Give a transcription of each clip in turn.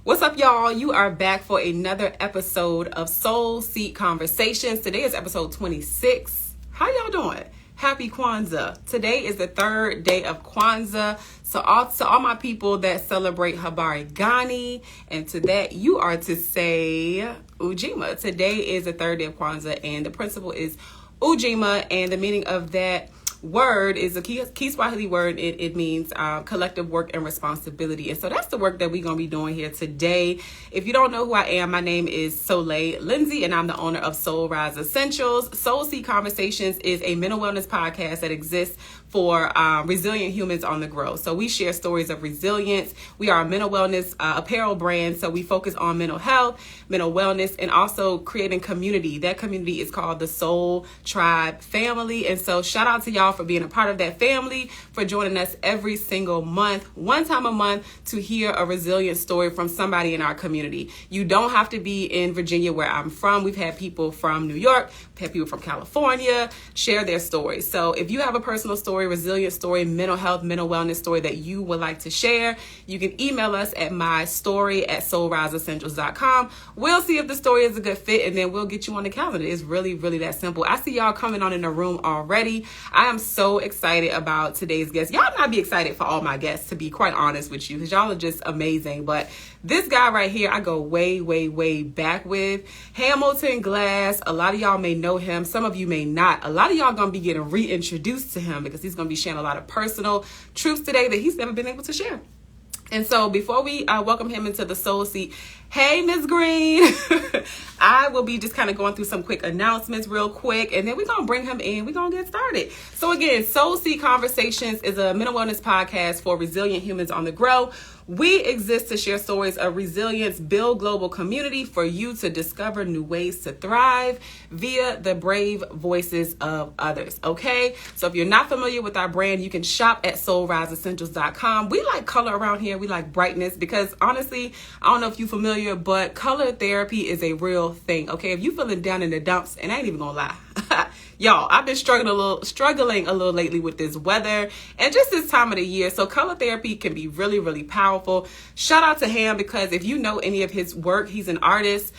What's up, y'all? You are back for another episode of Soul Seat Conversations. Today is episode 26. How y'all doing? Happy Kwanzaa. Today is the third day of Kwanzaa. So all my people that celebrate Habari Gani, and to that you are to say Ujima. Today is the third day of Kwanzaa, and the principle is Ujima, and the meaning of that word is a key Swahili word. It means collective work and responsibility. And so that's the work that we're going to be doing here today. If you don't know who I am, my name is Soliel Lindsey, and I'm the owner of Soul Rise Essentials. Soul Seat Conversations is a mental wellness podcast that exists for resilient humans on the grow. So we share stories of resilience. We are a mental wellness apparel brand. So we focus on mental health, mental wellness, and also creating community. That community is called the Soul Tribe Family. And so shout out to y'all for being a part of that family, for joining us every single month, one time a month, to hear a resilient story from somebody in our community. You don't have to be in Virginia, where I'm from. We've had people from New York, we've had people from California share their stories. So if you have a personal story, resilient story, mental health, mental wellness story that you would like to share, you can email us at mystory@soulriseessentials.com. We'll see if the story is a good fit, and then we'll get you on the calendar. It's really, really that simple. I see y'all coming on in the room already. I am so excited about today's guest. Y'all might be excited for all my guests, to be quite honest with you, because y'all are just amazing. But this guy right here, I go way, way, way back with. Hamilton Glass. A lot of y'all may know him. Some of you may not. A lot of y'all going to be getting reintroduced to him, because he's going to be sharing a lot of personal truths today that he's never been able to share. And so before we welcome him into the Soul Seat, hey, Ms. Green, I will be just kind of going through some quick announcements real quick, and then we're going to bring him in. We're going to get started. So again, Soul Seat Conversations is a mental wellness podcast for resilient humans on the grow. We exist to share stories of resilience, build global community for you to discover new ways to thrive via the brave voices of others. Okay, so if you're not familiar with our brand, you can shop at soulriseessentials.com. We like color around here. We like brightness, because honestly, I don't know if you're familiar, but color therapy is a real thing. Okay, if you feeling down in the dumps, and I ain't even gonna lie, y'all, I've been struggling a little lately with this weather and just this time of the year. So color therapy can be really, really powerful. Shout out to Ham, because if you know any of his work, he's an artist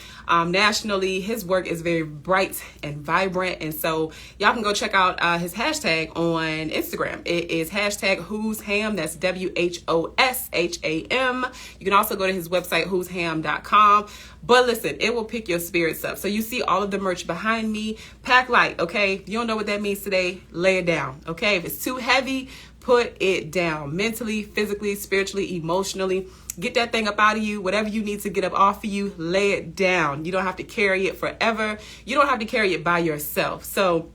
nationally. His work is very bright and vibrant. And so y'all can go check out his hashtag on Instagram. It is hashtag Who's Ham. That's WHOSHAM. You can also go to his website, who'sham.com. But listen, it will pick your spirits up. So you see all of the merch behind me. Pack light, okay? If you don't know what that means today, lay it down, okay? If it's too heavy, put it down. Mentally, physically, spiritually, emotionally. Get that thing up out of you. Whatever you need to get up off of you, lay it down. You don't have to carry it forever. You don't have to carry it by yourself. So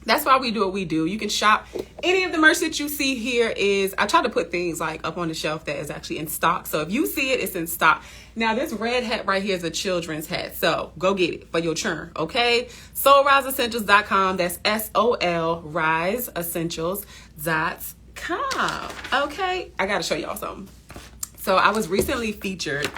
that's why we do what we do. You can shop any of the merch that you see here. I try to put things like up on the shelf that is actually in stock. So if you see it, it's in stock. Now, this red hat right here is a children's hat. So go get it for your churn, okay? SoulRiseEssentials.com. That's SOL RiseEssentials.com. Okay? I got to show y'all something. So I was recently featured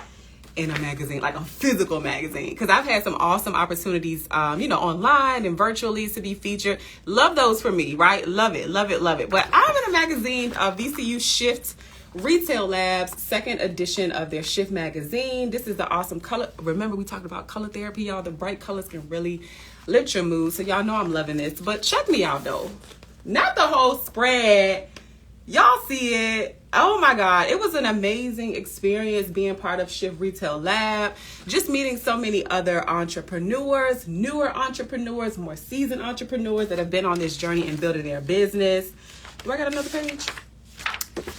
in a magazine, like a physical magazine, because I've had some awesome opportunities, online and virtually to be featured. Love those for me, right? Love it, love it, love it. But I'm in a magazine, VCU Shift Retail Labs, second edition of their Shift magazine. This is the awesome color. Remember, we talked about color therapy, y'all. The bright colors can really lift your mood. So y'all know I'm loving this. But check me out, though. Not the whole spread. Y'all see it. Oh my God. It was an amazing experience being part of Shift Retail Lab. Just meeting so many other entrepreneurs, newer entrepreneurs, more seasoned entrepreneurs that have been on this journey and building their business. Do I got another page?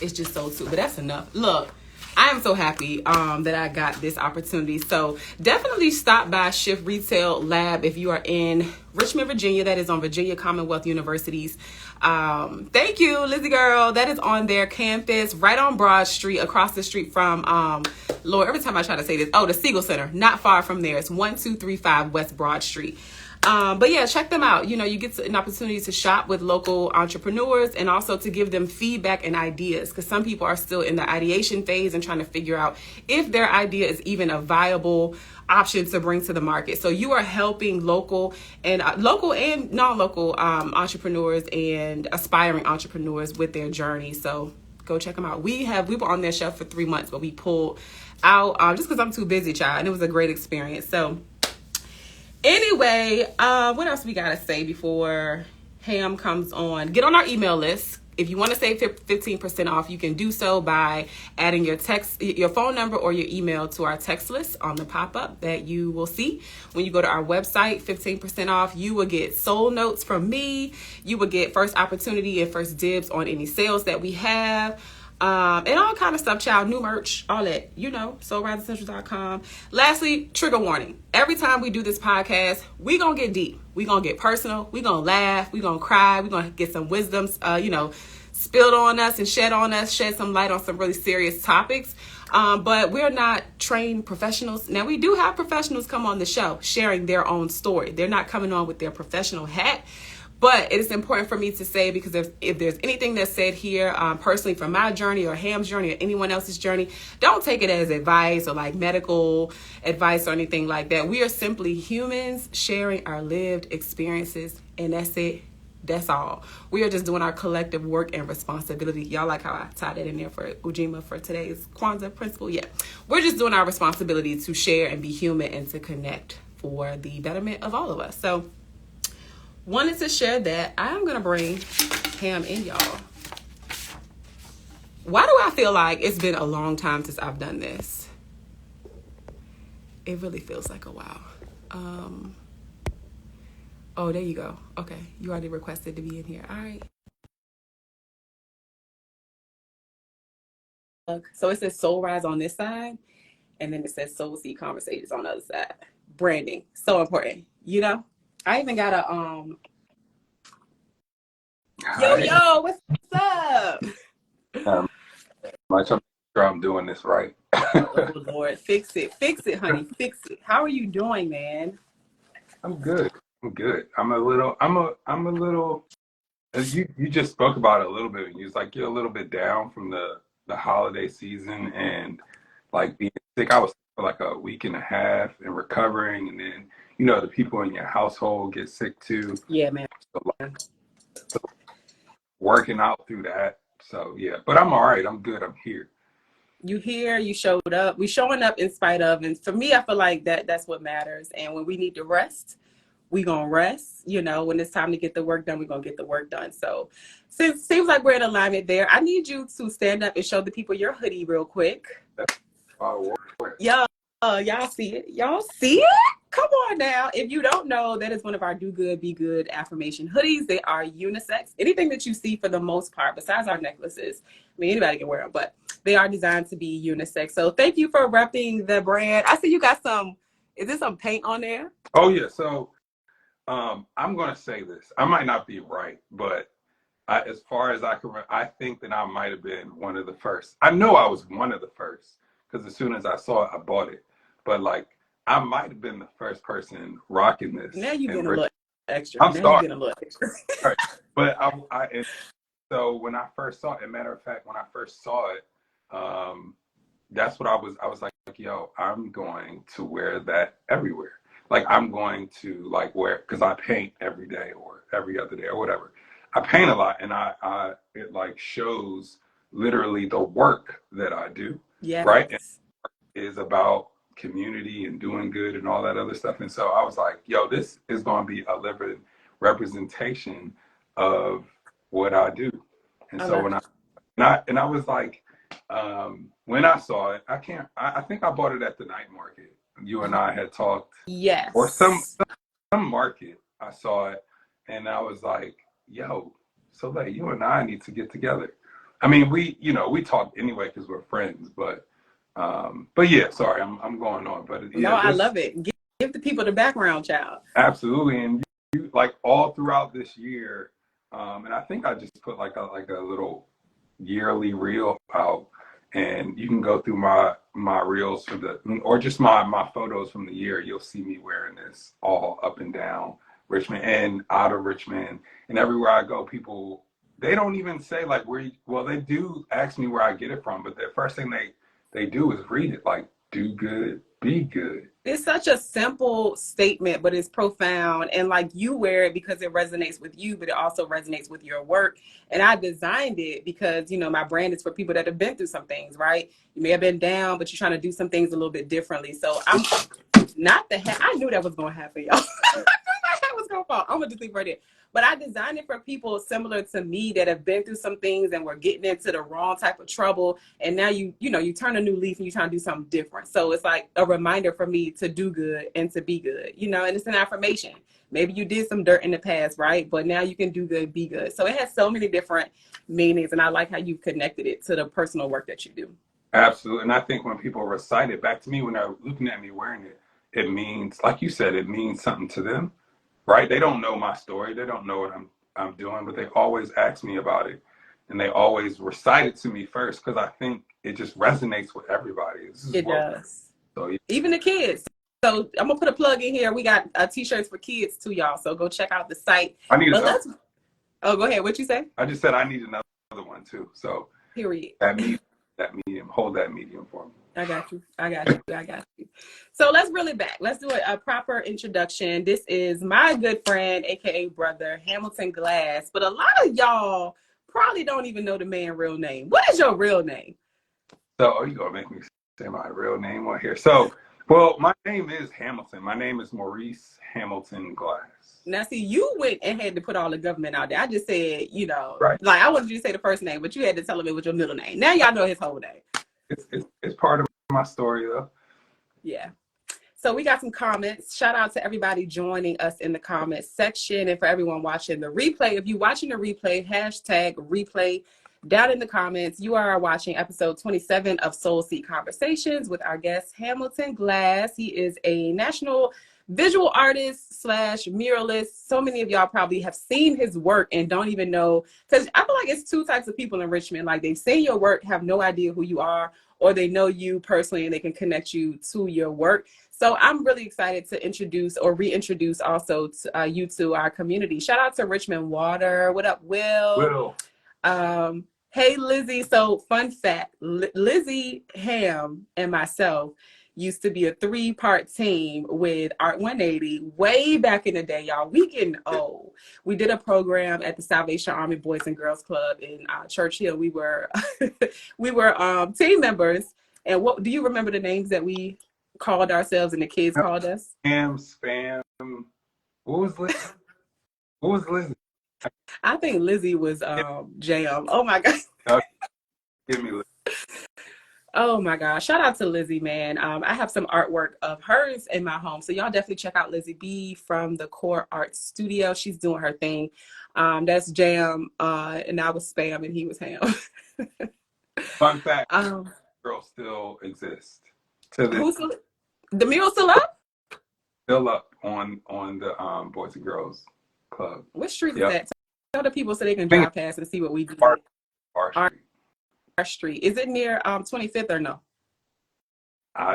It's just so too, but that's enough. Look, I am so happy that I got this opportunity. So definitely stop by Shift Retail Lab if you are in Richmond, Virginia. That is on Virginia Commonwealth University's. Thank you, Lizzie girl. That is on their campus right on Broad Street, across the street from, Lord, every time I try to say this, the Siegel Center, not far from there. It's 1235 West Broad Street. But yeah, check them out. You get an opportunity to shop with local entrepreneurs and also to give them feedback and ideas, because some people are still in the ideation phase and trying to figure out if their idea is even a viable option to bring to the market. So you are helping local and non-local entrepreneurs and aspiring entrepreneurs with their journey. So Go check them out. We were on their shelf for 3 months, but we pulled out just because I'm too busy, child. And it was a great experience. So anyway, what else we gotta say before Ham comes on? Get on our email list. If you want to save 15% off, you can do so by adding your phone number or your email to our text list on the pop-up that you will see when you go to our website. 15% off. You will get soul notes from me. You will get first opportunity and first dibs on any sales that we have. And all kind of stuff, child, new merch, all that, soulrisingcentral.com. Lastly, trigger warning. Every time we do this podcast, we gonna get deep. We gonna get personal. We gonna laugh. We gonna cry. We gonna get some wisdoms, spilled on us and shed some light on some really serious topics. But we're not trained professionals. Now, we do have professionals come on the show sharing their own story. They're not coming on with their professional hat. But it is important for me to say, because if there's anything that's said here, personally from my journey or Ham's journey or anyone else's journey, don't take it as advice or like medical advice or anything like that. We are simply humans sharing our lived experiences, and that's it. That's all. We are just doing our collective work and responsibility. Y'all like how I tied that in there for Ujima for today's Kwanzaa principle? Yeah. We're just doing our responsibility to share and be human and to connect for the betterment of all of us. So wanted to share that. I'm going to bring Ham in, y'all. Why do I feel like it's been a long time since I've done this? It really feels like a while. Oh, there you go. Okay. You already requested to be in here. All right. So it says Soul Rise on this side, and then it says Soul Seed Conversations on the other side. Branding. So important. I even got a yo, what's up? I'm sure I'm doing this right. Oh Lord, fix it, honey, fix it. How are you doing, man? I'm good. I'm a little. As you just spoke about it a little bit, and you was like you're a little bit down from the holiday season and like being sick. I was sick for like a week and a half and recovering, and then the people in your household get sick too. Yeah, man. So working out through that. So yeah, but I'm all right. I'm good. I'm here. You here, you showed up. We showing up in spite of, and for me, I feel like that's what matters. And when we need to rest, we gonna rest. When it's time to get the work done, we're gonna get the work done. So since seems like we're in alignment there, I need you to stand up and show the people your hoodie real quick. Y'all see it? Y'all see it? Come on now. If you don't know, that is one of our Do Good, Be Good affirmation hoodies. They are unisex. Anything that you see for the most part, besides our necklaces, anybody can wear them, but they are designed to be unisex. So thank you for repping the brand. I see you got is there some paint on there? Oh yeah. So I'm going to say this. I might not be right, but as far as I can remember, I think that I might have been one of the first. I know I was one of the first because as soon as I saw it, I bought it. But like, I might have been the first person rocking this. Now you're getting a little extra. I'm sorry. Right. But so when I first saw it, matter of fact, when I first saw it, that's what I was like, yo, I'm going to wear that everywhere. Like I'm going to like wear, because I paint every day or every other day or whatever. I paint a lot, and it like shows literally the work that I do. Yeah. Right. And it is about community and doing good and all that other stuff. And so I was like, yo, this is going to be a living representation of what I do. And so when I was like, when I saw it, I think I bought it at the night market. You and I had talked. Yes. Or some market. I saw it and I was like, yo, Soleil, you and I need to get together. I mean, we talk anyway because we're friends, but yeah, sorry, I'm going on. But yeah, I love it. Give the people the background, child. Absolutely. And you like all throughout this year, and I think I just put like a little yearly reel out, and you can go through my reels or just my photos from the year. You'll see me wearing this all up and down Richmond and out of Richmond, and everywhere I go, people, they don't even say like they do ask me where I get it from, but the first thing they do is read it. Like, do good, be good. It's such a simple statement, but it's profound. And like, you wear it because it resonates with you, but it also resonates with your work. And I designed it because, my brand is for people that have been through some things, right? You may have been down, but you're trying to do some things a little bit differently. So I'm not the hat. I knew that was going to happen, y'all. That was going to fall. I'm going to just leave right there. But I designed it for people similar to me that have been through some things and were getting into the wrong type of trouble. And now you turn a new leaf and you're trying to do something different. So it's like a reminder for me to do good and to be good, and it's an affirmation. Maybe you did some dirt in the past, right? But now you can do good, be good. So it has so many different meanings. And I like how you connected it to the personal work that you do. Absolutely. And I think when people recite it back to me, when they're looking at me wearing it, it means, like you said, it means something to them, right? They don't know my story. They don't know what I'm doing, but they always ask me about it. And they always recite it to me first because I think it just resonates with everybody. It does. So, yeah. Even the kids. So I'm going to put a plug in here. We got T-shirts for kids too, y'all. So go check out the site. I need another. Oh, go ahead. What you say? I just said I need another one too. So period. That medium. Hold that medium for me. I got you. So let's reel it back. Let's do a proper introduction. This is my good friend, aka brother, Hamilton Glass. But a lot of y'all probably don't even know the man's real name. What is your real name? So you're gonna make me say my real name on here. So, well, my name is Hamilton. My name is Maurice Hamilton Glass. Now, see, you went and had to put all the government out there. I just said, right. Like I wanted you to say the first name, but you had to tell him it was your middle name. Now y'all know his whole name. It's part of my story, though. Yeah. So we got some comments. Shout out to everybody joining us in the comments section, and for everyone watching the replay. If you're watching the replay, #replay down in the comments. You are watching episode 27 of Soul Seed Conversations with our guest Hamilton Glass. He is a national visual artist / muralist. So many of y'all probably have seen his work and don't even know, because I feel like it's two types of people in Richmond. Like, they've seen your work, have no idea who you are, or they know you personally and they can connect you to your work. So I'm really excited to introduce or reintroduce also to, you to our community. Shout out to Richmond Water. What up, Will? Hey, Lizzie. So fun fact, Lizzie, Ham, and myself used to be a 3-part team with Art 180 way back in the day, y'all. We getting old. We did a program at the Salvation Army Boys and Girls Club in Churchill. We were team members. And what do you remember the names that we called ourselves and the kids called us? Spam. What was Lizzie? I think Lizzie was Jam. Oh my God. Give me Lizzie. Oh my gosh. Shout out to Lizzie, man. I have some artwork of hers in my home. So y'all definitely check out Lizzie B from the Core Art Studio. She's doing her thing. That's Jam. And I was Spam and he was Ham. Fun fact, girl still exists. To this. The mural still up? Still up on the Boys and Girls Club. What street is that? Tell the people so they can drive past and see what we do. Our street. Is it near 25th or no?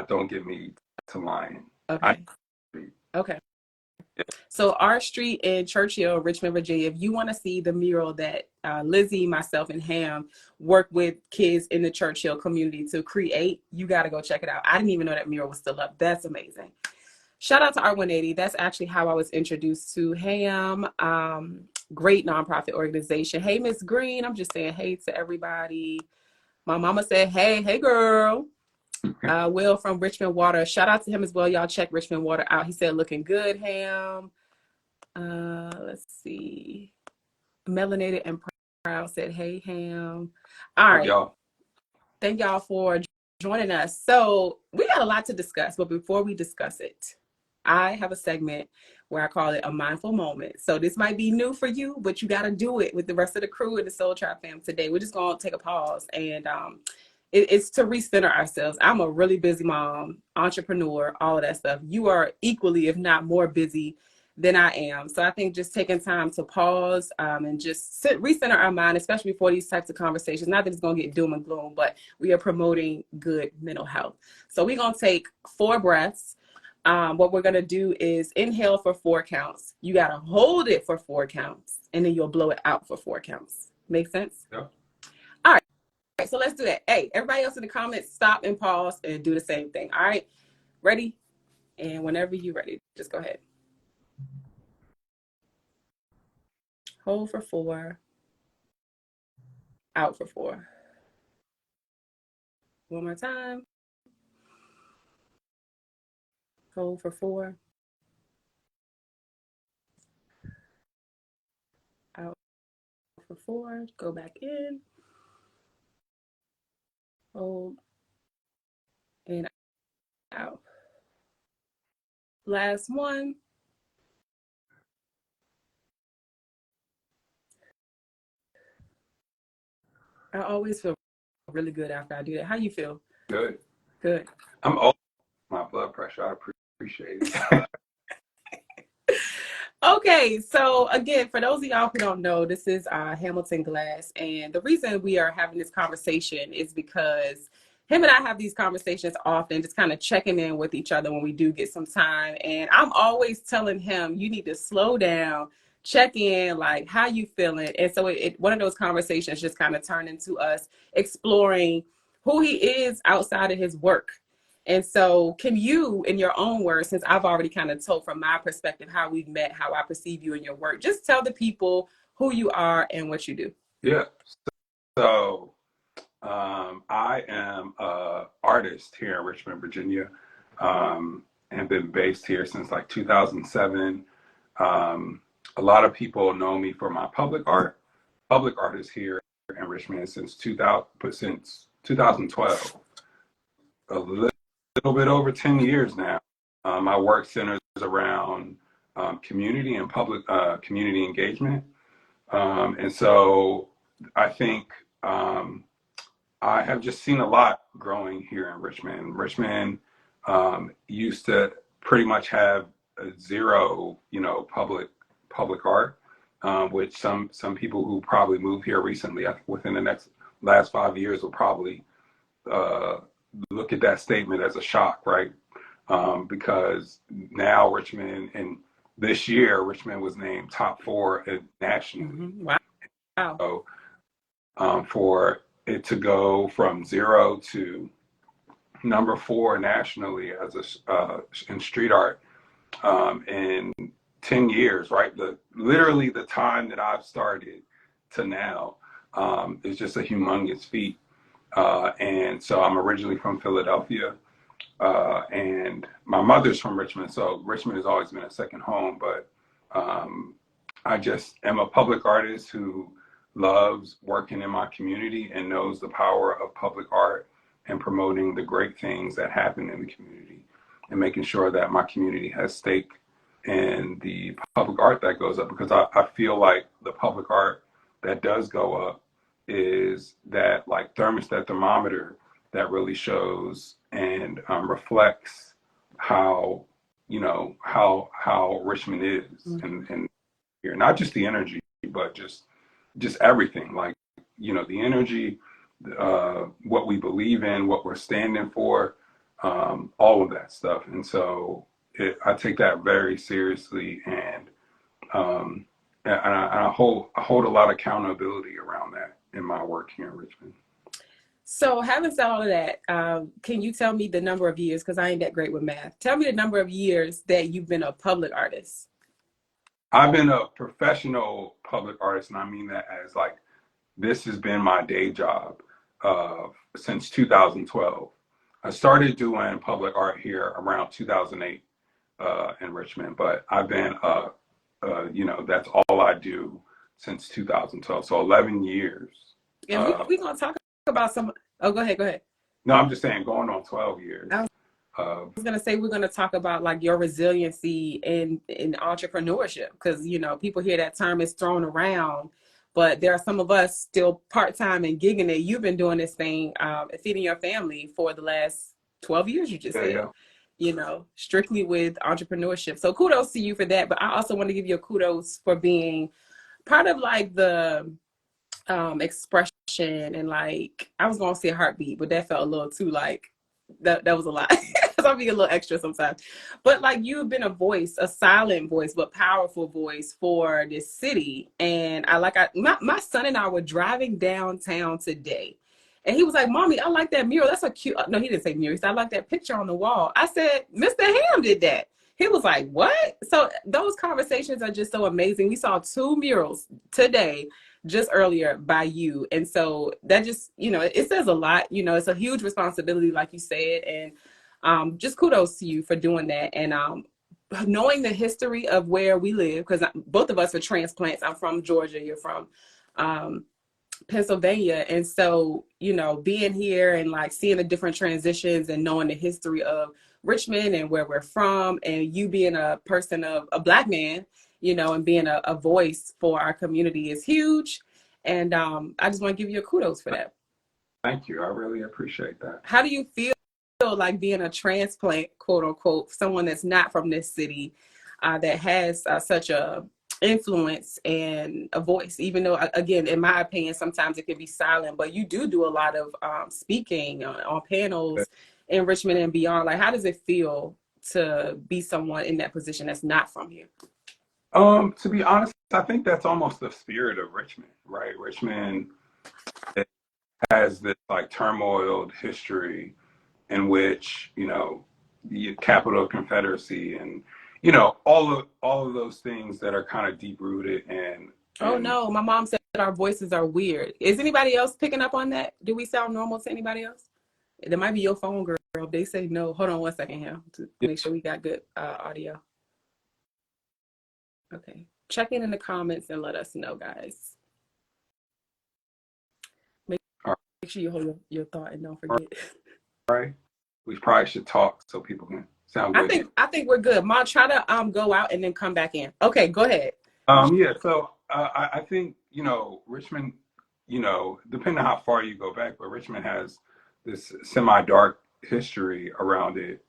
Don't get me to lying. Okay. Okay. Yeah. So our street in Churchill, Richmond, Virginia, if you want to see the mural that Lizzie, myself, and Ham work with kids in the Churchill community to create, you got to go check it out. I didn't even know that mural was still up. That's amazing. Shout out to Art 180. That's actually how I was introduced to Ham. Great nonprofit organization. Hey, Miss Green. I'm just saying hey to everybody. My mama said, hey, girl. Will from Richmond Water. Shout out to him as well. Y'all check Richmond Water out. He said, looking good, Ham. Let's see. Melanated and Proud said, hey, Ham. All right. Y'all. Thank y'all for joining us. So we got a lot to discuss, but before we discuss it, I have a segment where I call it a mindful moment. So this might be new for you, but you got to do it with the rest of the crew and the Soul Tribe fam today. We're just going to take a pause and it's to recenter ourselves. I'm a really busy mom, entrepreneur, all of that stuff. You are equally, if not more busy than I am. So I think just taking time to pause and just recenter our mind, especially for these types of conversations. Not that it's going to get doom and gloom, but we are promoting good mental health. So we're going to take 4 breaths. What we're going to do is inhale for 4 counts. You got to hold it for 4 counts, and then you'll blow it out for 4 counts. Make sense? Yeah. All right. right, so let's do that. Hey, everybody else in the comments, stop and pause and do the same thing. All right, ready? And whenever you're ready, just go ahead. Hold for 4. Out for 4. One more time. Hold for 4. Out for 4. Go back in. Hold. And out. Last one. I always feel really good after I do that. How you feel? Good. Good. I'm old. My blood pressure. I appreciate it. Okay, so again, for those of y'all who don't know, this is Hamilton Glass, and the reason we are having this conversation is because him and I have these conversations often, just kind of checking in with each other when we do get some time. And I'm always telling him, you need to slow down, check in, like, how you feeling? And so one of those conversations just kind of turned into us exploring who he is outside of his work. And so can you, in your own words, since I've already kind of told from my perspective how we've met, how I perceive you in your work, just tell the people who you are and what you do. Yeah. So I am an artist here in Richmond, Virginia, and been based here since like 2007. A lot of people know me for my public art. Public art is here in Richmond since 2012. A little bit over 10 years now. My work centers around community and public community engagement. And so I think I have just seen a lot growing here in Richmond. Richmond used to pretty much have zero, public art, which some people who probably moved here recently, within the last 5 years, will probably look at that statement as a shock, right? Because now Richmond, and this year Richmond was named top 4 nationally. Mm-hmm. Wow. So for it to go from 0 to number 4 nationally as in street art in 10 years, right? Literally the time that I've started to now is just a humongous feat. And so I'm originally from Philadelphia, and my mother's from Richmond, so Richmond has always been a second home. But I just am a public artist who loves working in my community and knows the power of public art and promoting the great things that happen in the community and making sure that my community has stake in the public art that goes up, because I feel like the public art that does go up is that like thermostat thermometer that really shows and reflects how Richmond is, and here, not just the energy, but just everything, like the energy, what we believe in, what we're standing for, all of that stuff. And so I take that very seriously, and I hold a lot of accountability around that in my work here in Richmond. So having said all of that, can you tell me the number of years, because I ain't that great with math, tell me the number of years that you've been a public artist? I've been a professional public artist, and I mean that as like, this has been my day job since 2012. I started doing public art here around 2008 in Richmond, but I've been, that's all I do since 2012. So 11 years. And we're going to talk about some, oh, go ahead. No, I'm just saying going on 12 years. I was going to say, we're going to talk about like your resiliency in entrepreneurship, because, people hear that term is thrown around, but there are some of us still part-time and gigging it. You've been doing this thing, feeding your family for the last 12 years, you just said, strictly with entrepreneurship. So kudos to you for that. But I also want to give you a kudos for being part of like the expression, and like, I was going to say heartbeat, but that felt a little too like, that was a lot. I'll be a little extra sometimes. But like, you've been a voice, a silent voice, but powerful voice for this city. And my son and I were driving downtown today, And he was like, Mommy, I like that mural. That's a cute, no, he didn't say mural. He said, I like that picture on the wall. I said, Mr. Ham did that. He was like, what? So those conversations are just so amazing. We saw 2 murals today, just earlier by you. And so that just, it says a lot. It's a huge responsibility, like you said. And just kudos to you for doing that. And knowing the history of where we live, because both of us are transplants. I'm from Georgia. You're from Pennsylvania. And so, being here and like seeing the different transitions and knowing the history of Richmond and where we're from, and you being a person of a Black man, and being a voice for our community is huge. And I just want to give you a kudos for that. Thank you. I really appreciate that. How do you feel like being a transplant, quote unquote, someone that's not from this city, that has such a influence and a voice, even though, again, in my opinion, sometimes it can be silent, but you do a lot of speaking on panels in Richmond and beyond. Like, how does it feel to be someone in that position that's not from here? To be honest, I think that's almost the spirit of Richmond, right? Richmond has this like turmoiled history in which, the capital Confederacy and, all of those things that are kind of deep rooted and oh no, my mom said our voices are weird. Is anybody else picking up on that? Do we sound normal to anybody else? It might be your phone, girl. They say no. Hold on 1 second here to make sure we got good audio. Okay. Check in the comments and let us know, guys. Make sure you hold your thought and don't forget. All right. We probably should talk so people can sound good. I think we're good. Ma, try to go out and then come back in. Okay, go ahead. Yeah, so I think, Richmond, depending on how far you go back, but Richmond has this semi-dark history around it,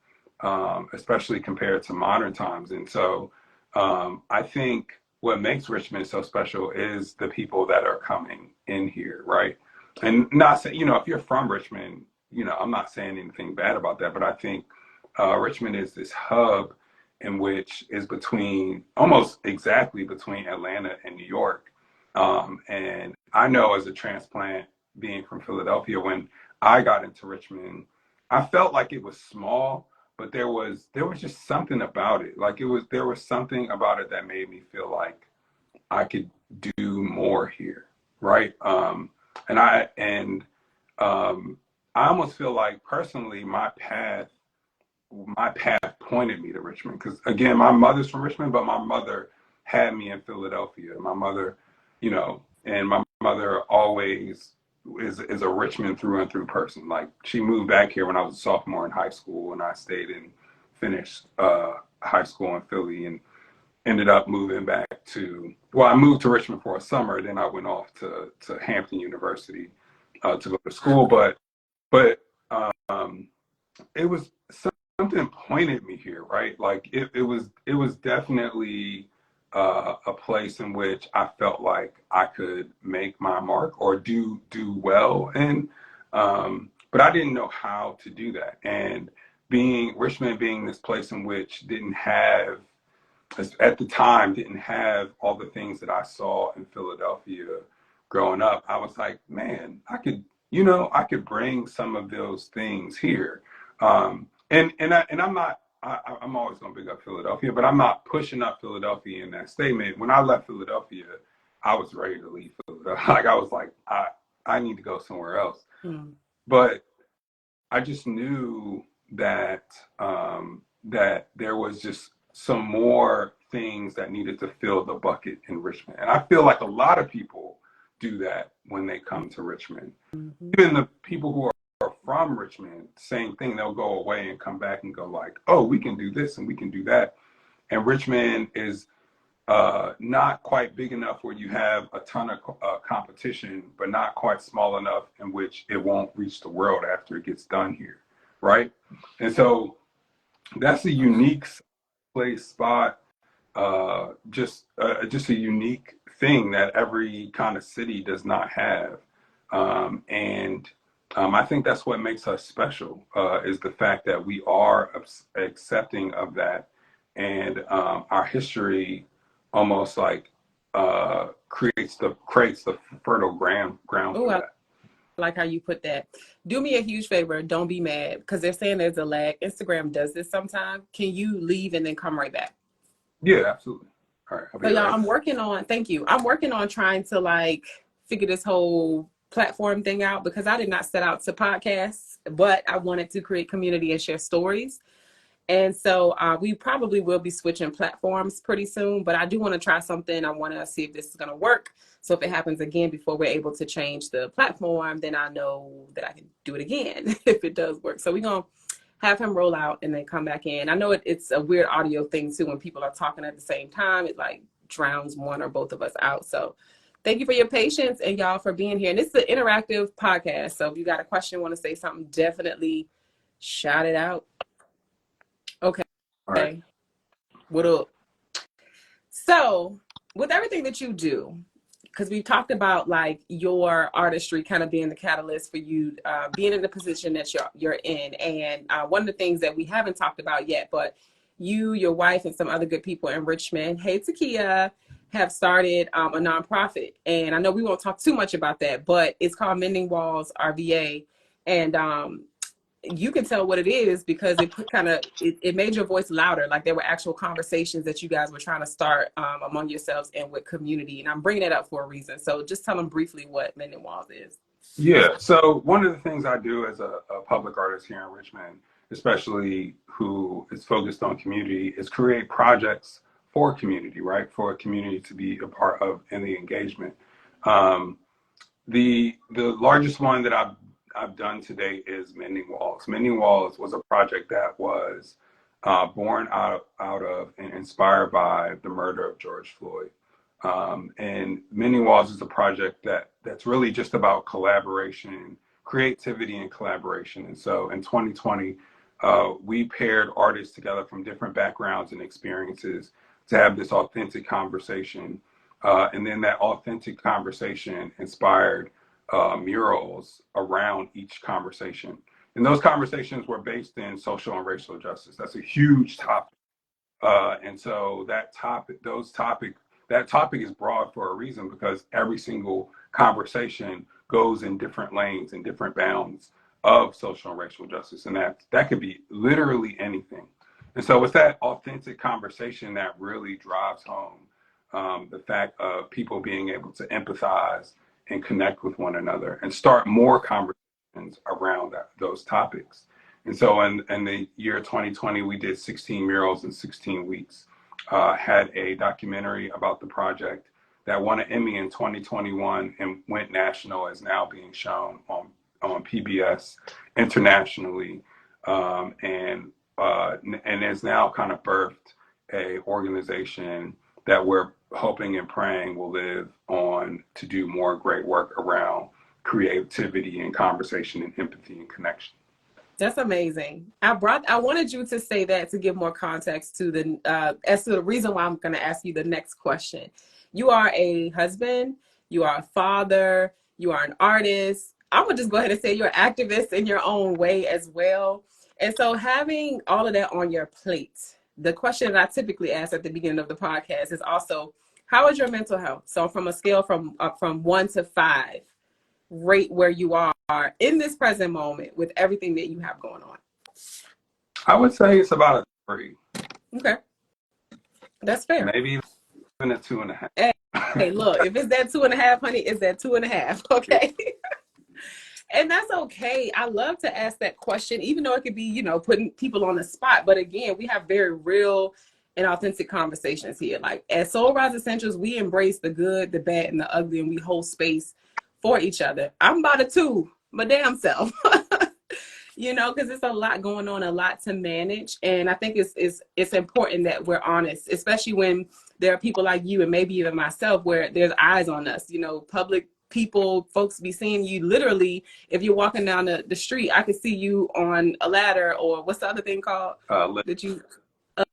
especially compared to modern times. And so I think what makes Richmond so special is the people that are coming in here, right? And not saying, if you're from Richmond, I'm not saying anything bad about that, but I think Richmond is this hub in which is almost exactly between Atlanta and New York. And I know as a transplant being from Philadelphia, when I got into Richmond, I felt like it was small, but there was just something about it. Like there was something about it that made me feel like I could do more here, right? I almost feel like personally my path pointed me to Richmond because, again, my mother's from Richmond, but my mother had me in Philadelphia. My mother, and my mother always is a Richmond through and through person. Like, she moved back here when I was a sophomore in high school, and I stayed and finished high school in Philly and ended up moving back I moved to Richmond for a summer. Then I went off to Hampton University to go to school. But it was something pointed me here, right? Like it was definitely a place in which I felt like I could make my mark or do well in. But I didn't know how to do that. And Richmond being this place in which at the time didn't have all the things that I saw in Philadelphia growing up, I was like, man, I could bring some of those things here. I'm always going to big up Philadelphia, but I'm not pushing up Philadelphia in that statement. When I left Philadelphia, I was ready to leave Philadelphia. Like, I was like, I need to go somewhere else. But I just knew that that there was just some more things that needed to fill the bucket in Richmond. And I feel like a lot of people do that when they come to Richmond. Even the people who are from Richmond, same thing. They'll go away and come back and go like, oh, we can do this and we can do that. And Richmond is not quite big enough where you have a ton of competition, but not quite small enough in which it won't reach the world after it gets done here, right? And so that's a unique place, spot, just a unique thing that every kind of city does not have. I think that's what makes us special, is the fact that we are accepting of that. And our history almost like creates the fertile ground for that. like how you put that. Do me a huge favor. Don't be mad because they're saying there's a lag. Instagram does this sometimes. Can you leave and then come right back? Yeah, absolutely. All right, I'll So be y'all, right. I'm working on, thank you. I'm working on trying to like figure this whole platform thing out because I did not set out to podcasts, but I wanted to create community and share stories. And so we probably will be switching platforms pretty soon, but I do want to try something. I want to see if this is going to work. So if it happens again before we're able to change the platform, then I know that I can do it again if it does work. So we're going to have him roll out and then come back in. I know it's a weird audio thing too. When people are talking at the same time, it like drowns one or both of us out. So thank you for your patience and y'all for being here. And this is an interactive podcast. So if you got a question, want to say something, definitely shout it out. Okay. All right. What up? So with everything that you do, because we talked about like your artistry kind of being the catalyst for you being in the position that you're in. And one of the things that we haven't talked about yet, but you, your wife, and some other good people in Richmond, hey Takia, have started a nonprofit. And I know we won't talk too much about that, but it's called Mending Walls RVA. And you can tell what it is because it put it made your voice louder. Like there were actual conversations that you guys were trying to start among yourselves and with community. And I'm bringing it up for a reason. So just tell them briefly what Mending Walls is. Yeah. So one of the things I do as a public artist here in Richmond, especially who is focused on community, is create projects for community, right? For a community to be a part of in the engagement. The largest one that I've done to date is Mending Walls. Mending Walls was a project that was born out of and inspired by the murder of George Floyd. And Mending Walls is a project that's really just about collaboration, creativity, and collaboration. And so in 2020, we paired artists together from different backgrounds and experiences to have this authentic conversation. And then that authentic conversation inspired murals around each conversation. And those conversations were based in social and racial justice. That's a huge topic. And so that topic is broad for a reason because every single conversation goes in different lanes and different bounds of social and racial justice. And that could be literally anything. And so it's that authentic conversation that really drives home the fact of people being able to empathize and connect with one another and start more conversations around those topics. And so in the year 2020, we did 16 murals in 16 weeks, had a documentary about the project that won an Emmy in 2021 and went national, is now being shown on PBS internationally, and has now kind of birthed a organization that we're hoping and praying will live on to do more great work around creativity and conversation and empathy and connection. That's amazing. I wanted you to say that to give more context to as to the reason why I'm going to ask you the next question. You are a husband, you are a father, you are an artist. I'm going to just go ahead and say you're an activist in your own way as well. And so having all of that on your plate, the question that I typically ask at the beginning of the podcast is also, how is your mental health? So from a scale from 1 to 5, rate where you are in this present moment with everything that you have going on. I would say it's about a 3. Okay. That's fair. Maybe even a 2.5. Hey, look, if it's that 2.5, honey, it's that 2.5. Okay. And that's okay. I love to ask that question, even though it could be, putting people on the spot. But again, we have very real and authentic conversations here. Like at Soul Rise Essentials, we embrace the good, the bad, and the ugly, and we hold space for each other. I'm about a 2, my damn self. Because it's a lot going on, a lot to manage. And I think it's important that we're honest, especially when there are people like you and maybe even myself where there's eyes on us, public people, folks be seeing you literally. If you're walking down the street, I could see you on a ladder or what's the other thing called? Lift.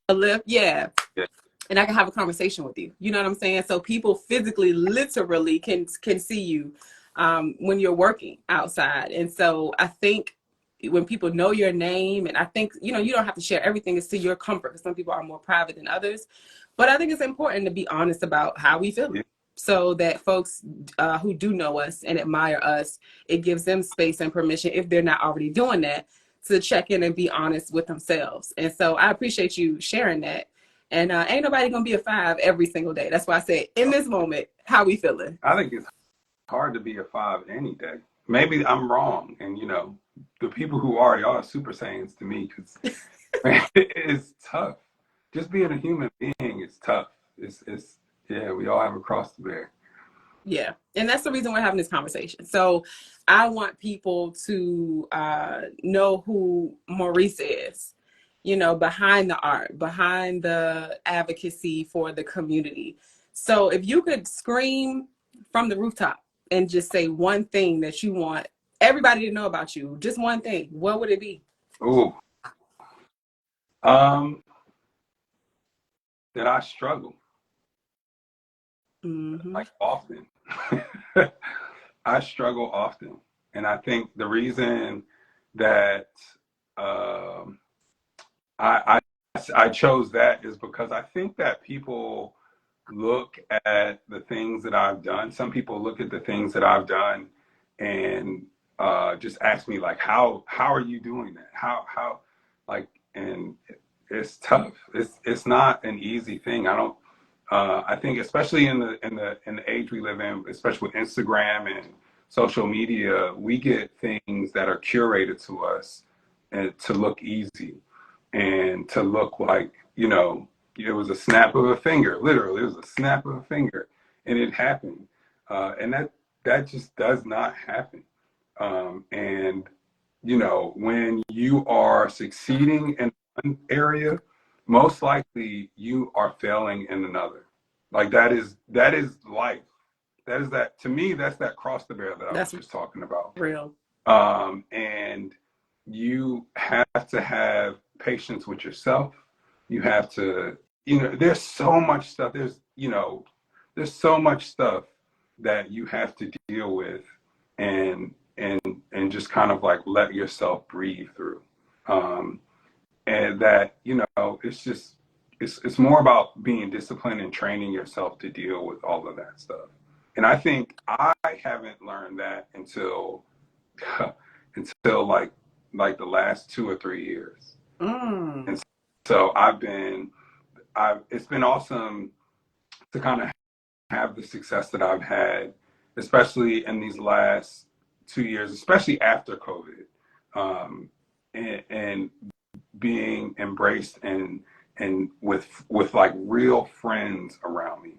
A lift. Yeah. Yeah. And I can have a conversation with you. You know what I'm saying? So people physically, literally can see you when you're working outside. And so I think when people know your name, and I think, you don't have to share everything. It's to your comfort because some people are more private than others. But I think it's important to be honest about how we feel. so that folks who do know us and admire us, it gives them space and permission, if they're not already doing that, to check in and be honest with themselves. And so I appreciate you sharing that. And ain't nobody gonna be a 5 every single day. That's why I said, in this moment, how we feeling? I think it's hard to be a 5 any day. Maybe I'm wrong, and the people who are, y'all are super saiyans to me, because it's tough. Just being a human being is tough. It's yeah, we all have a cross to bear. Yeah. And that's the reason we're having this conversation. So I want people to know who Maurice is, behind the art, behind the advocacy for the community. So if you could scream from the rooftop and just say one thing that you want everybody to know about you, just one thing, what would it be? Ooh. That I struggle. Mm-hmm. Like, often. I struggle often. And I think the reason that I chose that is because I think that people look at the things that I've done. Some people look at the things that I've done and just ask me, like, how are you doing that? How like, and it's tough. It's not an easy thing. I think, especially in the age we live in, especially with Instagram and social media, we get things that are curated to us and to look easy and to look like, it was a snap of a finger. Literally, it was a snap of a finger, and it happened. And that just does not happen. And when you are succeeding in one area, most likely you are failing in another. Like, that is life. That to me, that's that cross the bear that I was just talking about. Real. And you have to have patience with yourself. You have to, there's so much stuff. There's so much stuff that you have to deal with, and just kind of like let yourself breathe through. And that, it's more about being disciplined and training yourself to deal with all of that stuff. And I think I haven't learned that until like the last 2 or 3 years. And so it's been awesome to kind of have the success that I've had, especially in these last 2 years, especially after COVID, and being embraced and with like real friends around me,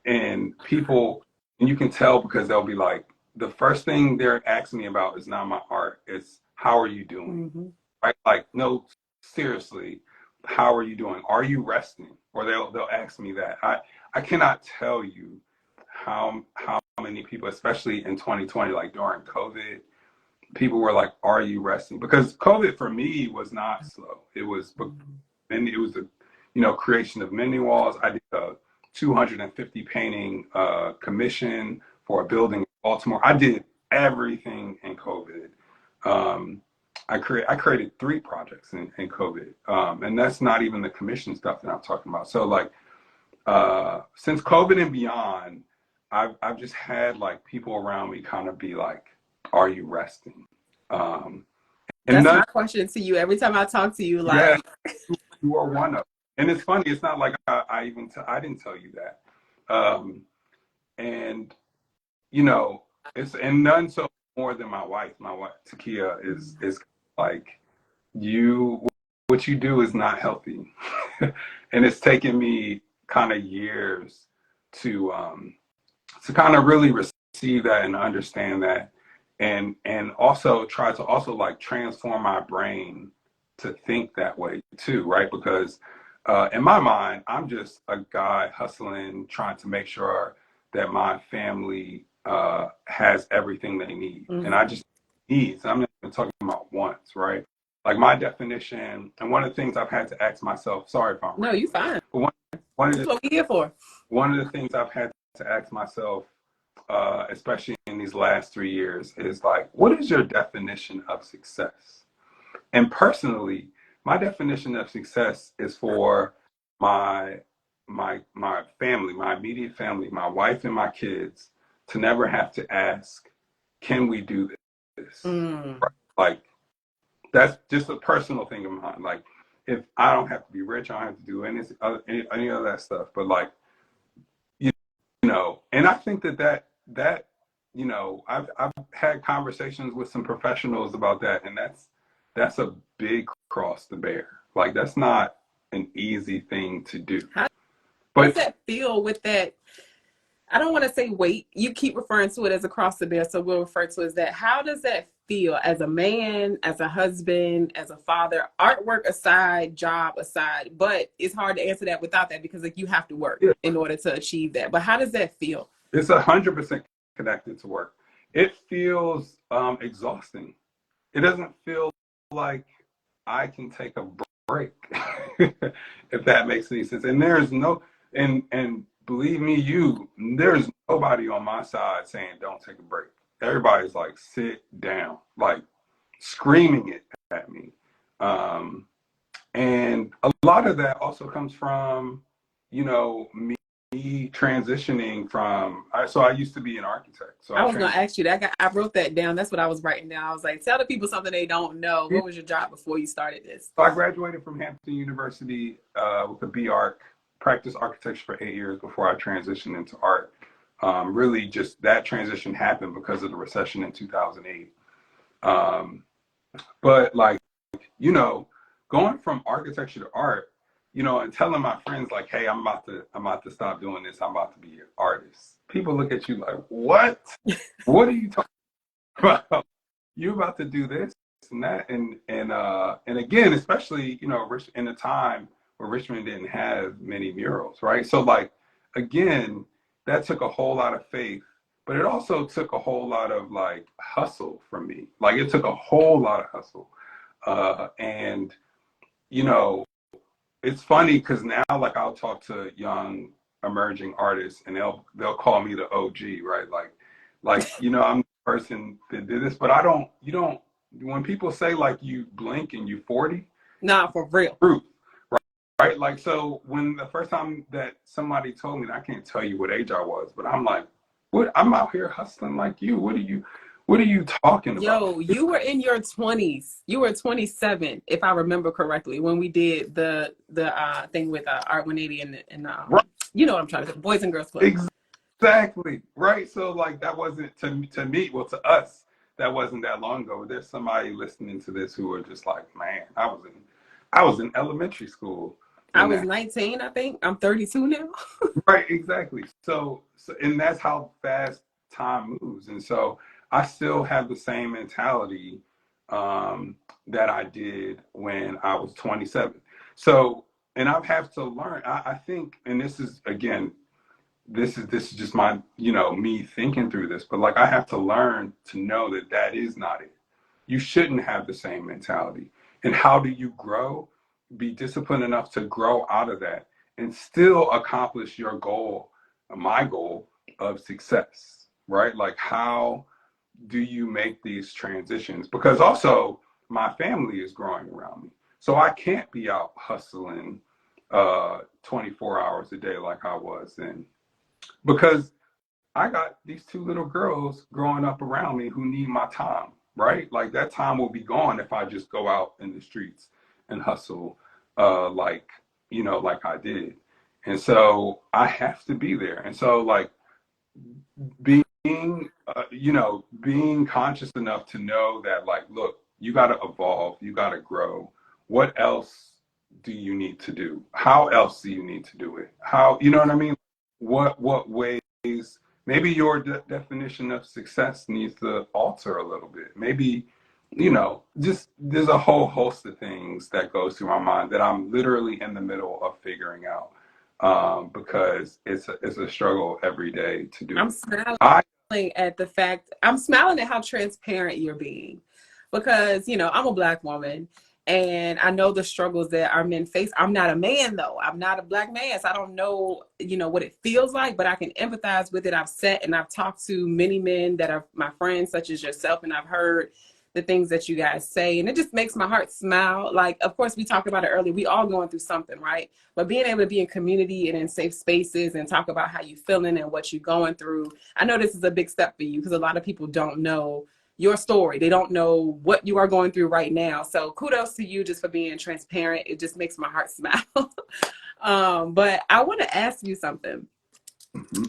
and people, and you can tell because they'll be like, the first thing they're asking me about is not my art, it's how are you doing? Mm-hmm. Right? Like, no, seriously, how are you doing? Are you resting? Or they'll ask me that. I cannot tell you how many people, especially in 2020, like during COVID, people were like, are you resting? Because COVID for me was not slow. It was the creation of mini walls. I did a 250 painting commission for a building in Baltimore. I did everything in COVID. I created 3 projects in COVID, and that's not even the commission stuff that I'm talking about. So like, since COVID and beyond, I've just had like people around me kind of be like, are you resting? And that's my question to you every time I talk to you. Like, yeah, you are one of them. And it's funny, it's not like I didn't tell you that. And and none so more than my wife. My wife Takia is like, what you do is not healthy. And it's taken me kind of years to kind of really receive that and understand that, and also try to also like transform my brain to think that way too, right? Because in my mind, I'm just a guy hustling, trying to make sure that my family has everything they need. Mm-hmm. And I just needs. I'm not even talking about wants, right? Like, my definition, and one of the things I've had to ask myself, sorry if I'm no, you're fine. But that's what we're here for. One of the things I've had to ask myself, especially in these last 3 years, is like, what is your definition of success? And personally, my definition of success is for my my family, my immediate family, my wife and my kids, to never have to ask, can we do this? Mm. Right? Like, that's just a personal thing of mine. Like, if I don't have to be rich, I don't have to do any of that stuff. But like, and I think that I've had conversations with some professionals about that, and that's a big cross to bear. Like, that's not an easy thing to do. How does But that feel with that? I don't want to say weight. You keep referring to it as across the bear, so we'll refer to it as that. How does that feel as a man, as a husband, as a father, artwork aside, job aside? But it's hard to answer that without that, because like you have to work yeah, in order to achieve that. But how does that feel? it's 100% connected to work. It feels exhausting. It doesn't feel like I can take a break, if that makes any sense. And there's no, and believe me, there's nobody on my side saying don't take a break. Everybody's like, sit down, like screaming it at me. And a lot of that also comes from, me transitioning from, so I used to be an architect. So I was gonna ask you that. I wrote that down. That's what I was writing down. I was like, tell the people something they don't know. What was your job before you started this? So I graduated from Hampton University with a B.Arch, practiced architecture for 8 years before I transitioned into art. Really, just that transition happened because of the recession in 2008. But like, going from architecture to art, and telling my friends like, hey, I'm about to stop doing this. I'm about to be an artist. People look at you like, what? What are you talking about? You about to do this and that, and again, especially in a time where Richmond didn't have many murals, right? So like, again, that took a whole lot of faith, but it also took a whole lot of like hustle from me. Like, it took a whole lot of hustle, and it's funny because now, like, I'll talk to young emerging artists and they'll call me the OG, right? Like I'm the person that did this, but you don't, when people say like you blink and you 40, Nah, for real. truth, right? Like, so when the first time that somebody told me that, I can't tell you what age I was, but I'm like, what? I'm out here hustling like you. What are you talking about? Yo, you were in your 20s. You were 27, if I remember correctly, when we did the thing with Art 180 and Right. you know what I'm trying to say, Boys and Girls Club. Exactly. Right. So like, that wasn't to me, well, to us, that wasn't that long ago. There's somebody listening to this who are just like, man, I was in elementary school. I was 19, I think. I'm 32 now. Right, exactly. So, and that's how fast time moves. And so I still have the same mentality that I did when I was 27. So, and I've had to learn, I think, and this is, again, this is just my, me thinking through this, but like, I have to learn to know that that is not it. You shouldn't have the same mentality. And how do you grow? Be disciplined enough to grow out of that and still accomplish your goal, my goal of success, right? Like, how do you make these transitions? Because also my family is growing around me. So I can't be out hustling 24 hours a day like I was then, because I got these two little girls growing up around me who need my time, right? Like, that time will be gone if I just go out in the streets and hustle, like, like I did. And so I have to be there. And so like, being, being conscious enough to know that, like, look, you got to evolve, you got to grow. What else do you need to do? How else do you need to do it? How, you know what I mean? What ways? Maybe your definition of success needs to alter a little bit. Maybe, just there's a whole host of things that goes through my mind that I'm literally in the middle of figuring out, because it's a struggle every day to do. I'm smiling at the fact, I'm smiling at how transparent you're being, because, I'm a Black woman. And I know the struggles that our men face. I'm not a man, though. I'm not a Black man. So I don't know, what it feels like, but I can empathize with it. I've sat and I've talked to many men that are my friends, such as yourself, and I've heard the things that you guys say. And it just makes my heart smile. Like, of course, we talked about it earlier. We all going through something, right? But being able to be in community and in safe spaces and talk about how you feeling and what you're going through. I know this is a big step for you because a lot of people don't know your story. They don't know what you are going through right now. So kudos to you just for being transparent. It just makes my heart smile. But I want to ask you something. Mm-hmm.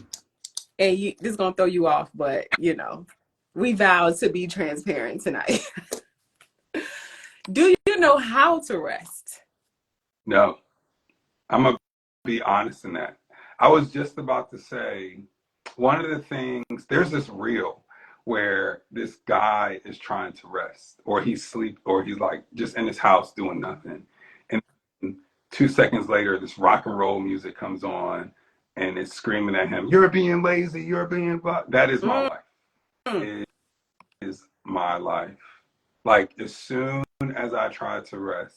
And this is going to throw you off, but you know, we vowed to be transparent tonight. Do you know how to rest? No, I'm going to be honest in that. I was just about to say, one of the things, there's this reel where this guy is trying to rest, or he's asleep, or he's like just in his house doing nothing. And 2 seconds later, this rock and roll music comes on and it's screaming at him, "You're being lazy, you're being blah." That is my life. It is my life. Like, as soon as I try to rest,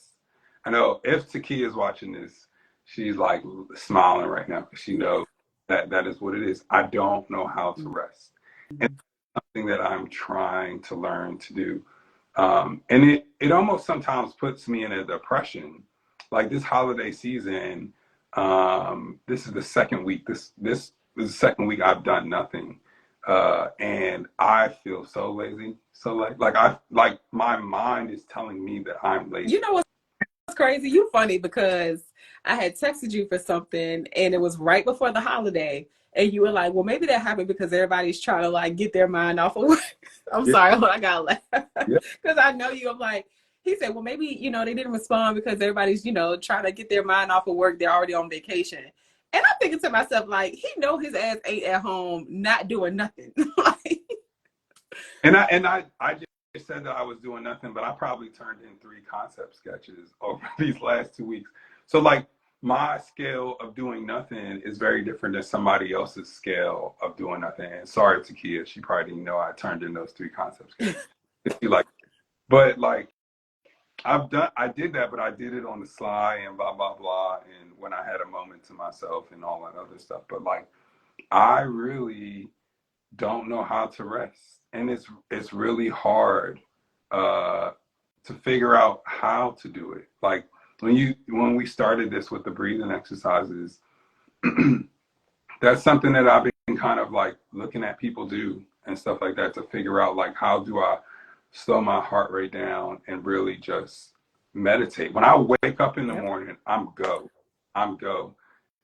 I know if Takia is watching this, she's like smiling right now because she knows that is what it is. I don't know how to rest. And it's something that I'm trying to learn to do. And it almost sometimes puts me in a depression. Like this holiday season, this is the second week. This is the second week I've done nothing. And I feel so lazy. So like my mind is telling me that I'm lazy. You know what's crazy? You funny because I had texted you for something and it was right before the holiday. And you were like, well, maybe that happened because everybody's trying to like get their mind off of work. I'm sorry, I got to laugh. Because I know you. I'm like, he said, well, maybe, you know, they didn't respond because everybody's, you know, trying to get their mind off of work. They're already on vacation. And I'm thinking to myself, like, he know his ass ain't at home not doing nothing. And I just said that I was doing nothing, but I probably turned in 3 concept sketches over these last 2 weeks. So like my scale of doing nothing is very different than somebody else's scale of doing nothing. And sorry, Takia, she probably didn't know I turned in those 3 concept sketches. But like I did that, but I did it on the sly and blah, blah, blah. And when I had a moment to myself and all that other stuff. But like, I really don't know how to rest. And it's really hard to figure out how to do it. Like when we started this with the breathing exercises, that's something that I've been kind of like looking at people do and stuff like that to figure out like how do I slow my heart rate down and really just meditate. When I wake up in the morning, I'm go.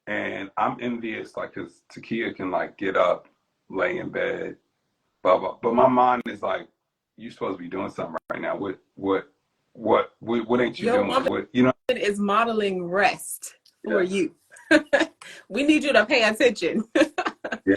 And I'm envious, like, because Takia can like get up, lay in bed, blah blah. But my mind is like, you supposed to be doing something right now. What ain't you doing? What, you know? It is modeling rest for you. We need you to pay attention. Yeah.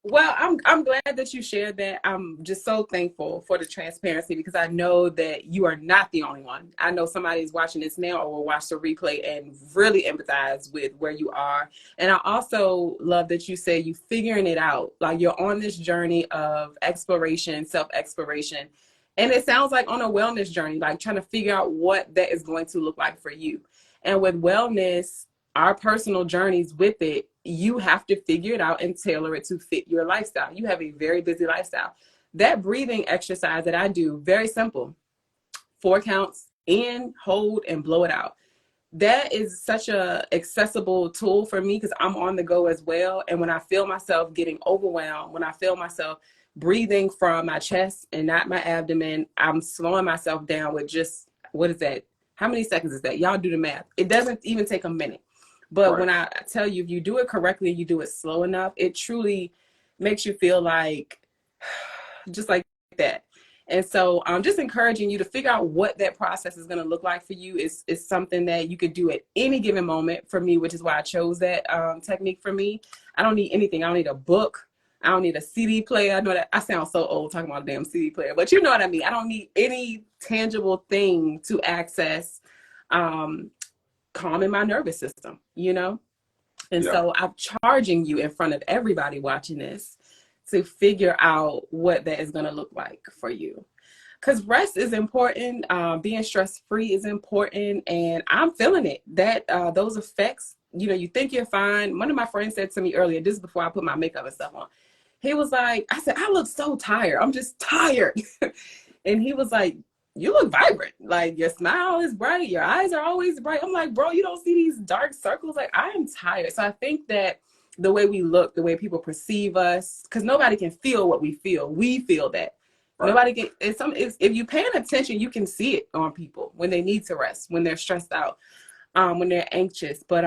Well, I'm glad that you shared that. I'm just so thankful for the transparency because I know that you are not the only one. I know somebody is watching this now or will watch the replay and really empathize with where you are. And I also love that you say you figuring it out. Like you're on this journey of exploration, self-exploration. And it sounds like on a wellness journey, like trying to figure out what that is going to look like for you. And with wellness, our personal journeys with it, you have to figure it out and tailor it to fit your lifestyle. You have a very busy lifestyle. That breathing exercise that I do, very simple. 4 counts, in, hold, and blow it out. That is such a accessible tool for me because I'm on the go as well. And when I feel myself getting overwhelmed, when I feel myself breathing from my chest and not my abdomen, I'm slowing myself down with just, what is that? How many seconds is that? Y'all do the math. It doesn't even take a minute. But when I tell you, if you do it correctly, you do it slow enough, it truly makes you feel like, just like that. And so I'm just encouraging you to figure out what that process is going to look like for you. It's something that you could do at any given moment for me, which is why I chose that technique for me. I don't need anything. I don't need a book. I don't need a CD player. I know that I sound so old talking about a damn CD player, but you know what I mean. I don't need any tangible thing to access calming my nervous system, you know? And so I'm charging you in front of everybody watching this to figure out what that is going to look like for you. Because rest is important. Being stress-free is important. And I'm feeling it. That those effects, you know, you think you're fine. One of my friends said to me earlier, this is before I put my makeup and stuff on. He was like, I said, I look so tired. I'm just tired. And he was like, you look vibrant. Like, your smile is bright. Your eyes are always bright. I'm like, bro, you don't see these dark circles. Like, I am tired. So I think that the way we look, the way people perceive us, because nobody can feel what we feel. We feel that. Right. Nobody can. If you're paying attention, you can see it on people when they need to rest, when they're stressed out, when they're anxious. But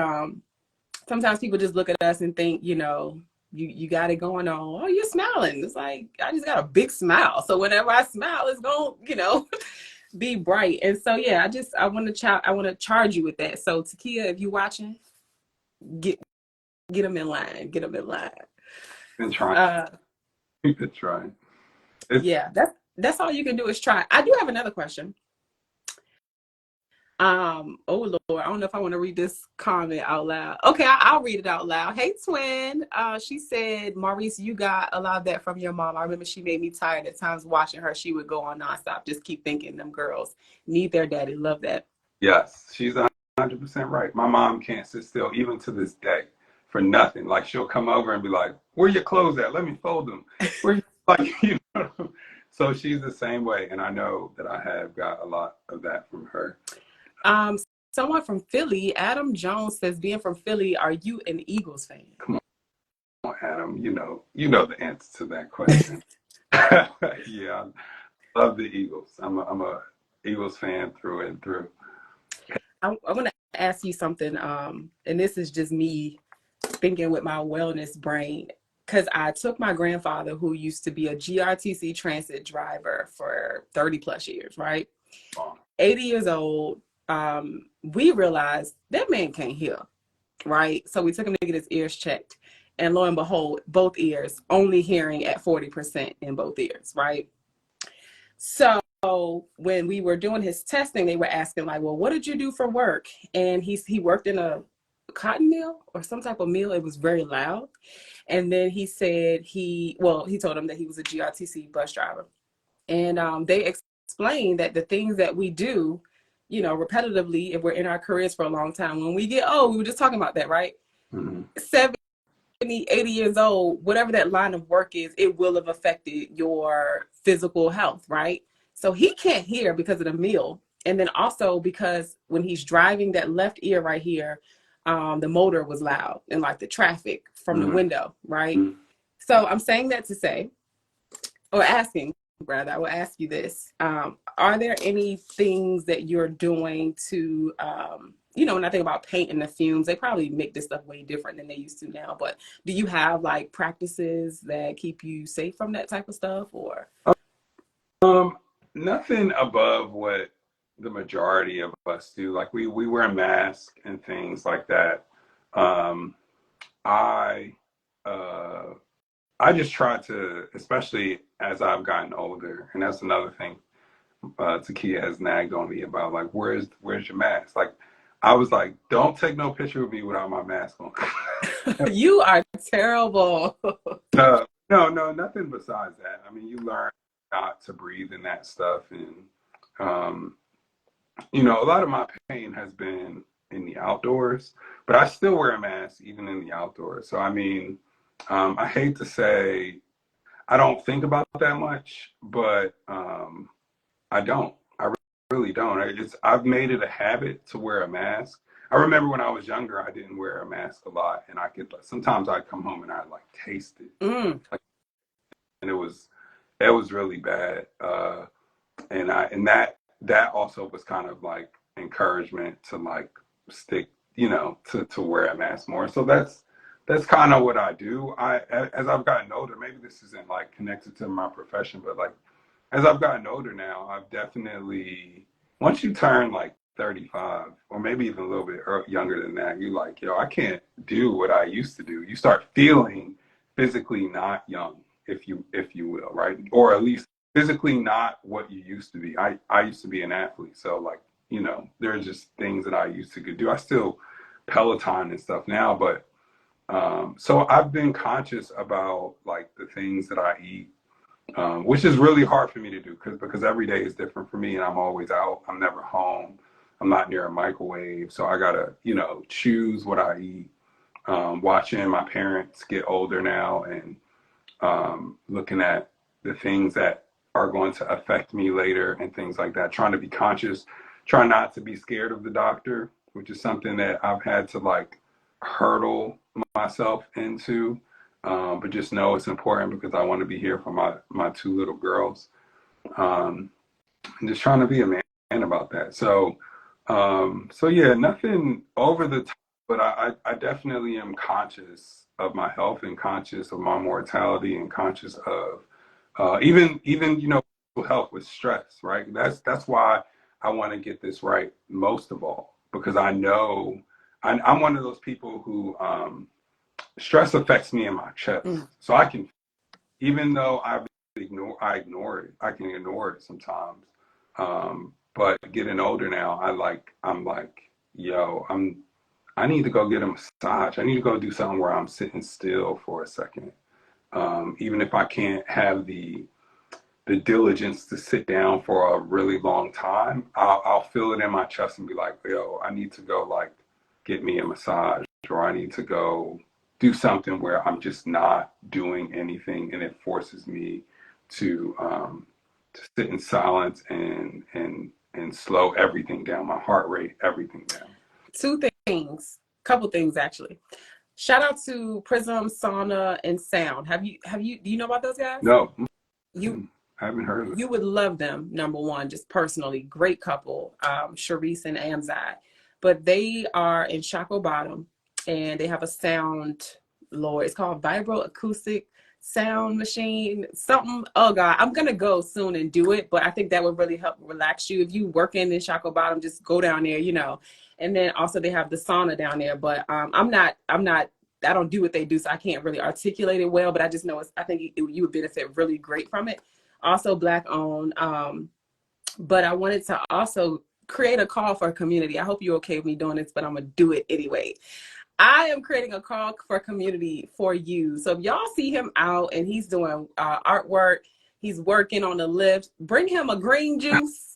sometimes people just look at us and think, you got it going on. Oh, you're smiling. It's like, I just got a big smile. So whenever I smile, it's going, be bright. And so, yeah, I want to charge you with that. So Takia, if you're watching, get them in line. Get them in line. Been trying. Been trying. Yeah, that's all you can do is try. I do have another question. Oh Lord, I don't know if I want to read this comment out loud. Okay, I'll read it out loud. Hey twin, she said, Maurice, you got a lot of that from your mom. I remember she made me tired at times watching her. She would go on nonstop. Just keep thinking them girls need their daddy. Love that. Yes, she's 100% right. My mom can't sit still even to this day for nothing. Like, she'll come over and be like, where your clothes at? Let me fold them. So she's the same way. And I know that I have got a lot of that from her. Someone from Philly, Adam Jones, says, being from Philly, are you an Eagles fan? Come on, Adam. You know the answer to that question. Yeah, I love the Eagles. I'm a Eagles fan through and through. I want to ask you something, and this is just me thinking with my wellness brain, because I took my grandfather, who used to be a GRTC transit driver for 30 plus years, right? 80 years old. We realized that man can't hear, right? So we took him to get his ears checked, and lo and behold, both ears, only hearing at 40% in both ears, right? So when we were doing his testing, they were asking like, well, what did you do for work? And he worked in a cotton mill or some type of mill. It was very loud. And then he said he told him that he was a GRTC bus driver. And they explained that the things that we do, repetitively, if we're in our careers for a long time, when we get old, we were just talking about that, right? Mm-hmm. 70, 80 years old, whatever that line of work is, it will have affected your physical health, right? So he can't hear because of the meal. And then also because when he's driving, that left ear right here, the motor was loud and like the traffic from the window, right? So I'm saying that to say, or asking, rather, I will ask you this. Are there any things that you're doing to, when I think about paint and the fumes, they probably make this stuff way different than they used to now. But do you have like practices that keep you safe from that type of stuff, or? Nothing above what the majority of us do. Like we wear a mask and things like that. I just try to, especially as I've gotten older, and that's another thing Takia has nagged on me about, like, where's your mask? Like, I was like, don't take no picture of me without my mask on. You are terrible. No, nothing besides that. I mean, you learn not to breathe in that stuff. And, a lot of my pain has been in the outdoors, but I still wear a mask even in the outdoors. So, I mean, I hate to say I don't think about that much, but I don't. I really don't. I've made it a habit to wear a mask. I remember when I was younger, I didn't wear a mask a lot, and sometimes I'd come home and I'd like taste it, and it was really bad. And that also was kind of like encouragement to like stick, to wear a mask more. So that's kind of what I do. As I've gotten older, maybe this isn't like connected to my profession, but like as I've gotten older now, I've definitely, once you turn like 35 or maybe even a little bit younger than that, you're like, I can't do what I used to do. You start feeling physically not young, if you will, right? Or at least physically not what you used to be. I used to be an athlete. So like, there are just things that I used to do. I still Peloton and stuff now, but so I've been conscious about like the things that I eat, which is really hard for me to do because every day is different for me and I'm always out. I'm never home. I'm not near a microwave. So I gotta, choose what I eat. Watching my parents get older now and looking at the things that are going to affect me later and things like that. Trying to be conscious, try not to be scared of the doctor, which is something that I've had to like hurdle myself into. But just know it's important because I want to be here for my two little girls. And just trying to be a man about that. So yeah, nothing over the top, but I definitely am conscious of my health and conscious of my mortality and conscious of even health with stress, right? That's why I want to get this right most of all, because I know I'm one of those people who stress affects me in my chest. Mm. So I can, even though I ignore it, I can ignore it sometimes. But getting older now, I'm like, yo, I need to go get a massage. I need to go do something where I'm sitting still for a second. Even if I can't have the diligence to sit down for a really long time, I'll feel it in my chest and be like, yo, I need to go like get me a massage, or I need to go do something where I'm just not doing anything, and it forces me to sit in silence and slow everything down, my heart rate, everything down. Couple things actually. Shout out to Prism, Sauna, and Sound. Do you know about those guys? No, You I haven't heard of it. You would love them, number one, just personally. Great couple, Sharice and Amzad. But they are in Shockoe Bottom, and they have a sound, Lord, it's called Vibro Acoustic Sound Machine. Something, oh God, I'm going to go soon and do it, but I think that would really help relax you. If you working in Shockoe Bottom, just go down there, And then also they have the sauna down there, but I don't do what they do, so I can't really articulate it well, but I just know I think you would benefit really great from it. Also Black owned. But I wanted to also create a call for a community. I hope you're okay with me doing this, but I'm going to do it anyway. I am creating a call for a community for you. So if y'all see him out and he's doing artwork, he's working on the lift, bring him a green juice.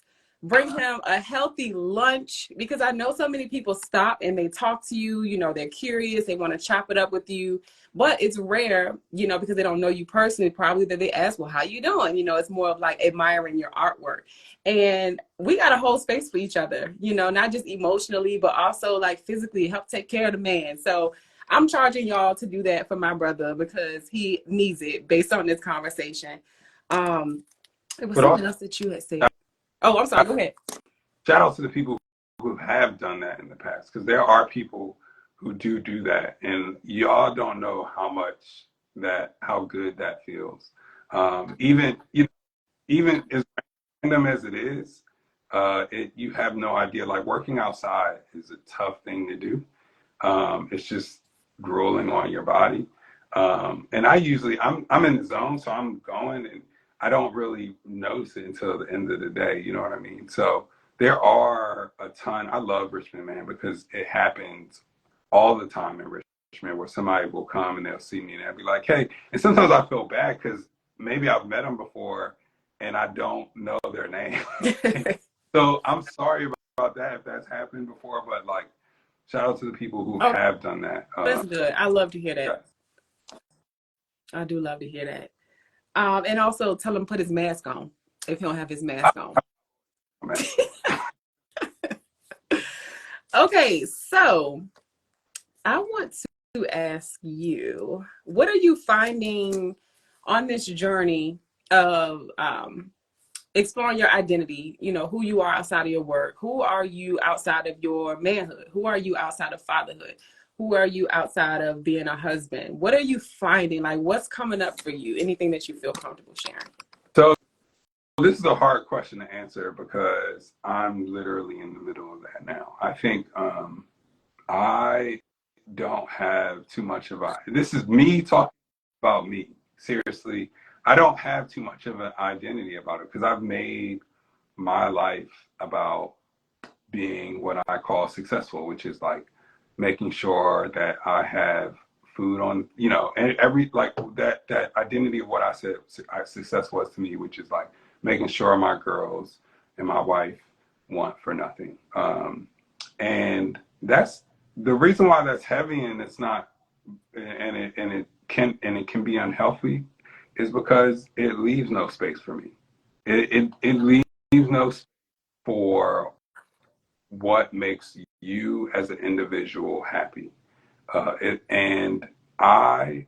Bring him a healthy lunch, because I know so many people stop and they talk to you, they're curious, they want to chop it up with you, but it's rare, because they don't know you personally, probably, that they ask, well, how you doing? It's more of like admiring your artwork. And we got to hold space for each other, not just emotionally, but also like physically help take care of the man. So I'm charging y'all to do that for my brother because he needs it based on this conversation. It was something else that you had said. Oh, I'm sorry. Go ahead. Shout out to the people who have done that in the past, because there are people who do that, and y'all don't know how good that feels. Even as random as it is, you have no idea. Like working outside is a tough thing to do. It's just grueling on your body. And I'm in the zone, so I'm going and I don't really notice it until the end of the day. You know what I mean? So there are a ton. I love Richmond, man, because it happens all the time in Richmond where somebody will come and they'll see me and they'll be like, hey, and sometimes I feel bad because maybe I've met them before and I don't know their name. So I'm sorry about that if that's happened before, but like, shout out to the people who have done that. That's good. I love to hear that. Yeah. I do love to hear that. And also tell him to put his mask on if he don't have his mask on. Okay, so I want to ask you, what are you finding on this journey of exploring your identity, who you are outside of your work? Who are you outside of your manhood? Who are you outside of fatherhood? Who are you outside of being a husband? What are you finding? Like, what's coming up for you? Anything that you feel comfortable sharing? So this is a hard question to answer because I'm literally in the middle of that now. I think I don't have too much of this is me talking about me. Seriously, I don't have too much of an identity about it because I've made my life about being what I call successful, which is like making sure that I have food on, and every like that identity of what I said success was to me, which is like making sure my girls and my wife want for nothing. And that's the reason why that's heavy and it's not, and it can be unhealthy, is because it leaves no space for me. it leaves no space for what makes you as an individual happy. And I,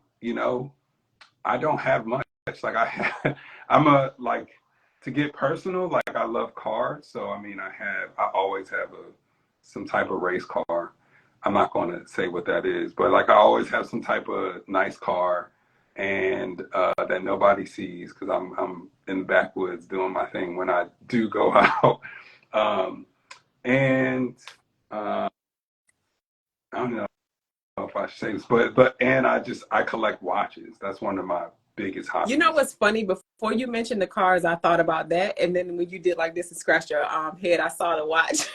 I don't have much. Like I'm a like to get personal. Like I love cars, so I mean, I always have some type of race car. I'm not going to say what that is, but like I always have some type of nice car, and that nobody sees because I'm in the backwoods doing my thing when I do go out. Um, and uh, I don't know if I should say this, but and I collect watches. That's one of my biggest You know hobbies. what's funny? Before you mentioned the cars, I thought about that, and then when you did like this and scratched your head, I saw the watch.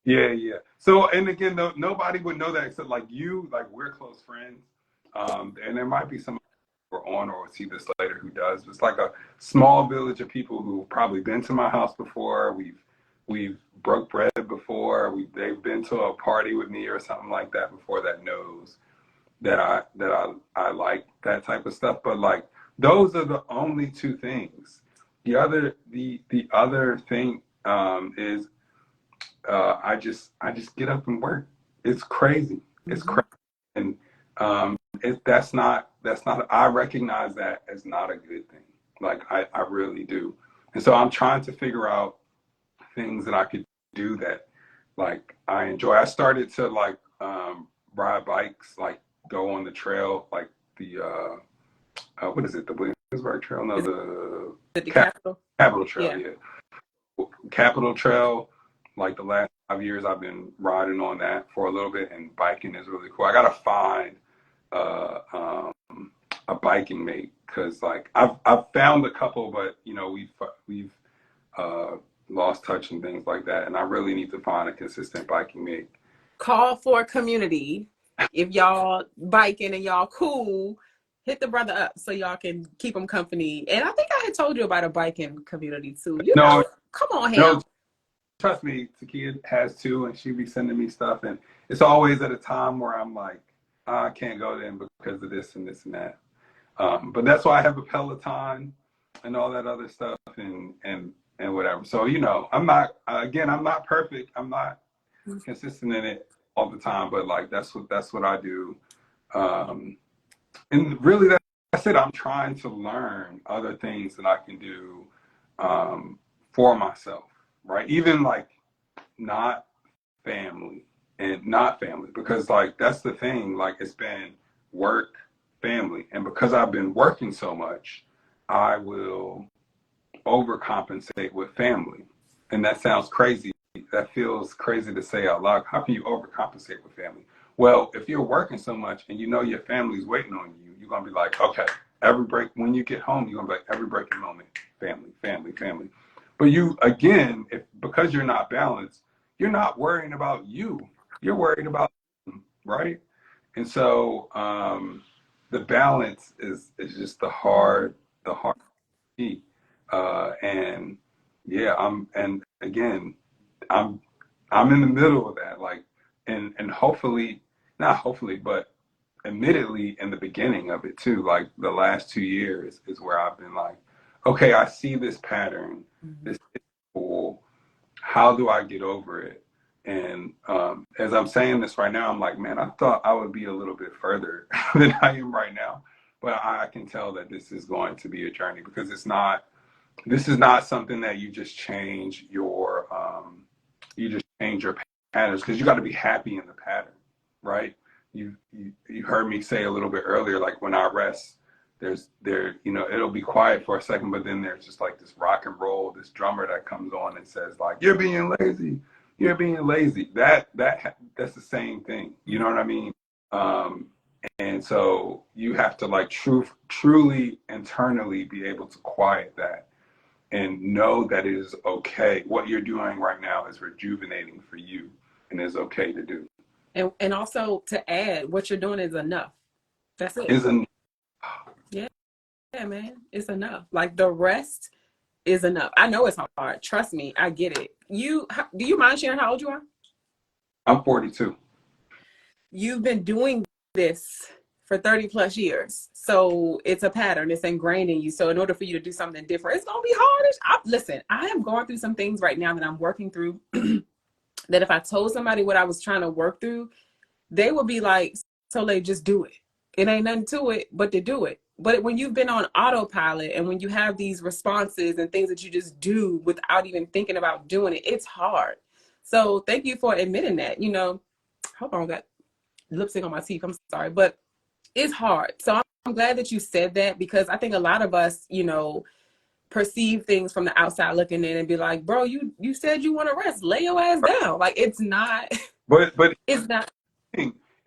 Yeah, yeah. So, and again, nobody would know that except like you, like we're close friends. And there might be some who are on or see this later who does. It's like a small village of people who've probably been to my house before. We've broke bread before. They've been to a party with me or something like that before that knows that I like that type of stuff. But like those are the only two things. The other thing is I just get up and work. It's crazy. It's Mhm. crazy, and that's not. I recognize that as not a good thing. Like I really do, and so I'm trying to figure out things that I could do that like I enjoy. I started to like ride bikes, like go on the trail, like the what is it, the Williamsburg Trail? No, Is the it the Cap- capital? Capitol Trail. Yeah. Yeah, Capitol Trail. Like the last 5 years, I've been riding on that for a little bit, and biking is really cool. I gotta find uh, um, a biking mate because like I've found a couple, but we've uh, lost touch and things like that, and I really need to find a consistent biking mate. Call for a community. If y'all biking and y'all cool, hit the brother up so y'all can keep him company. And I think I had told you about a biking community too. No, Come on, no, Ham. trust me, Takia has too, and she be sending me stuff, and it's always at a time where I'm like, I can't go there because of this and this and that. But that's why I have a Peloton and all that other stuff and whatever. So I'm not again, I'm not perfect. I'm not consistent in it all the time, but like that's what I do. Um, and really, that's it. I'm trying to learn other things that I can do um, for myself, right? Even like not family and not family, because like that's the thing. Like it's been work, family, and because I've been working so much, I will overcompensate with family, and that sounds crazy. That feels crazy to say out loud. How can you overcompensate with family? Well, if you're working so much and you know your family's waiting on you, you're gonna be like, okay, every break when you get home, you're gonna be like every breaking moment, family, family, family. But you again, if because you're not balanced, you're not worrying about you. You're worried about them, right? And so the balance is just the hard key. And yeah, and again, I'm I'm in the middle of that, like, and hopefully, not hopefully, but admittedly in the beginning of it too, like the last 2 years is where I've been like, okay, I see this pattern, Mhm. this is cool. How do I get over it? And as I'm saying this right now, I'm like, man, I thought I would be a little bit further than I am right now. But I can tell that this is going to be a journey because this is not something that you just change your patterns because you got to be happy in the pattern, right? You heard me say a little bit earlier, like when I rest, it'll be quiet for a second, but then there's just like this rock and roll, this drummer that comes on and says like, you're being lazy, you're being lazy. That's the same thing. You know what I mean? Um, and so you have to like truly internally be able to quiet that and know that it is okay. What you're doing right now is rejuvenating for you and is okay to do. And also to add, what you're doing is enough. That's it. Isn't Yeah, yeah, man. It's enough. Like the rest is enough. I know it's hard. Trust me, I get it. Do you mind sharing how old you are? I'm 42. You've been doing this for 30 plus years. So it's a pattern. It's ingrained in you. So in order for you to do something different, it's going to be hard. Listen, I am going through some things right now that I'm working through that if I told somebody what I was trying to work through, they would be like, so they just do it. It ain't nothing to it but to do it. But when you've been on autopilot and when you have these responses and things that you just do without even thinking about doing it, it's hard. So thank you for admitting that. You know, hold on, I got lipstick on my teeth. I'm sorry, but it's hard. So I'm glad that you said that, because I think a lot of us, you know, perceive things from the outside looking in and be like, bro, you said you want to rest, lay your ass down. Like, it's not, But it's not.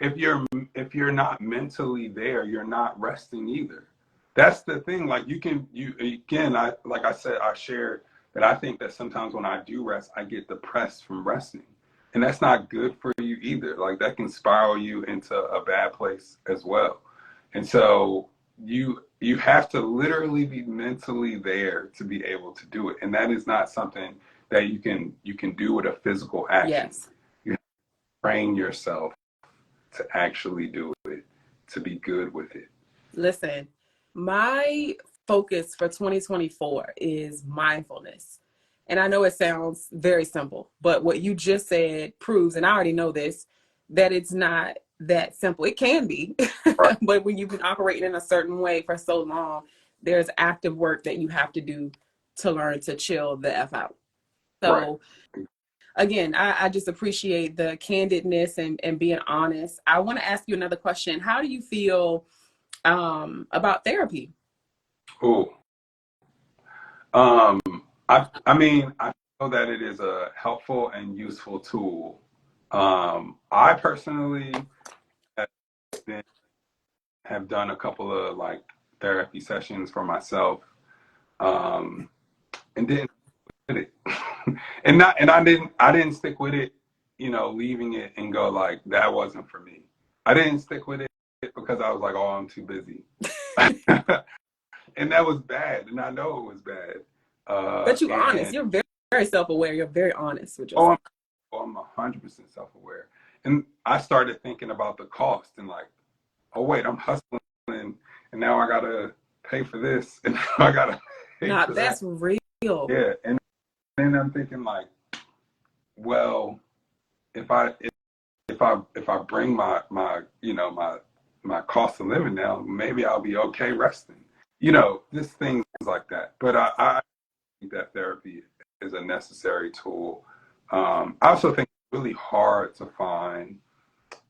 if you're not mentally there, you're not resting either. That's the thing. Like you again, I said, I shared that I think that sometimes when I do rest, I get depressed from resting. And that's not good for you either. Like that can spiral you into a bad place as well. And so you have to literally be mentally there to be able to do it. And that is not something that you can do with a physical action. Yes. You have to train yourself to actually do it, to be good with it. Listen, my focus for 2024 is mindfulness. And I know it sounds very simple, but what you just said proves, and I already know this, that it's not that simple. It can be, Right. but when you've been operating in a certain way for so long, there's active work that you have to do to learn to chill the F out. So Right. again, I just appreciate the candidness and being honest. I want to ask you another question. How do you feel about therapy? Oh, I mean, I know that it is a helpful and useful tool. I personally have, have done a couple of like therapy sessions for myself, and didn't with it, and I didn't stick with it, you know, leaving it and go like that wasn't for me. I didn't stick with it because I was like, oh, I'm too busy. And that was bad, and I know it was bad. But you're honest. And You're very, very self-aware. You're very honest with oh, yourself. I'm 100% self-aware. And I started thinking about the cost and like, oh wait, I'm hustling, and now I gotta pay for this, and now I gotta pay Nah, for that's that. real. Yeah, and then I'm thinking like, well, if I bring my you know my cost of living down, maybe I'll be okay resting. You know, just things like that. But I think that therapy is a necessary tool. I also think it's really hard to find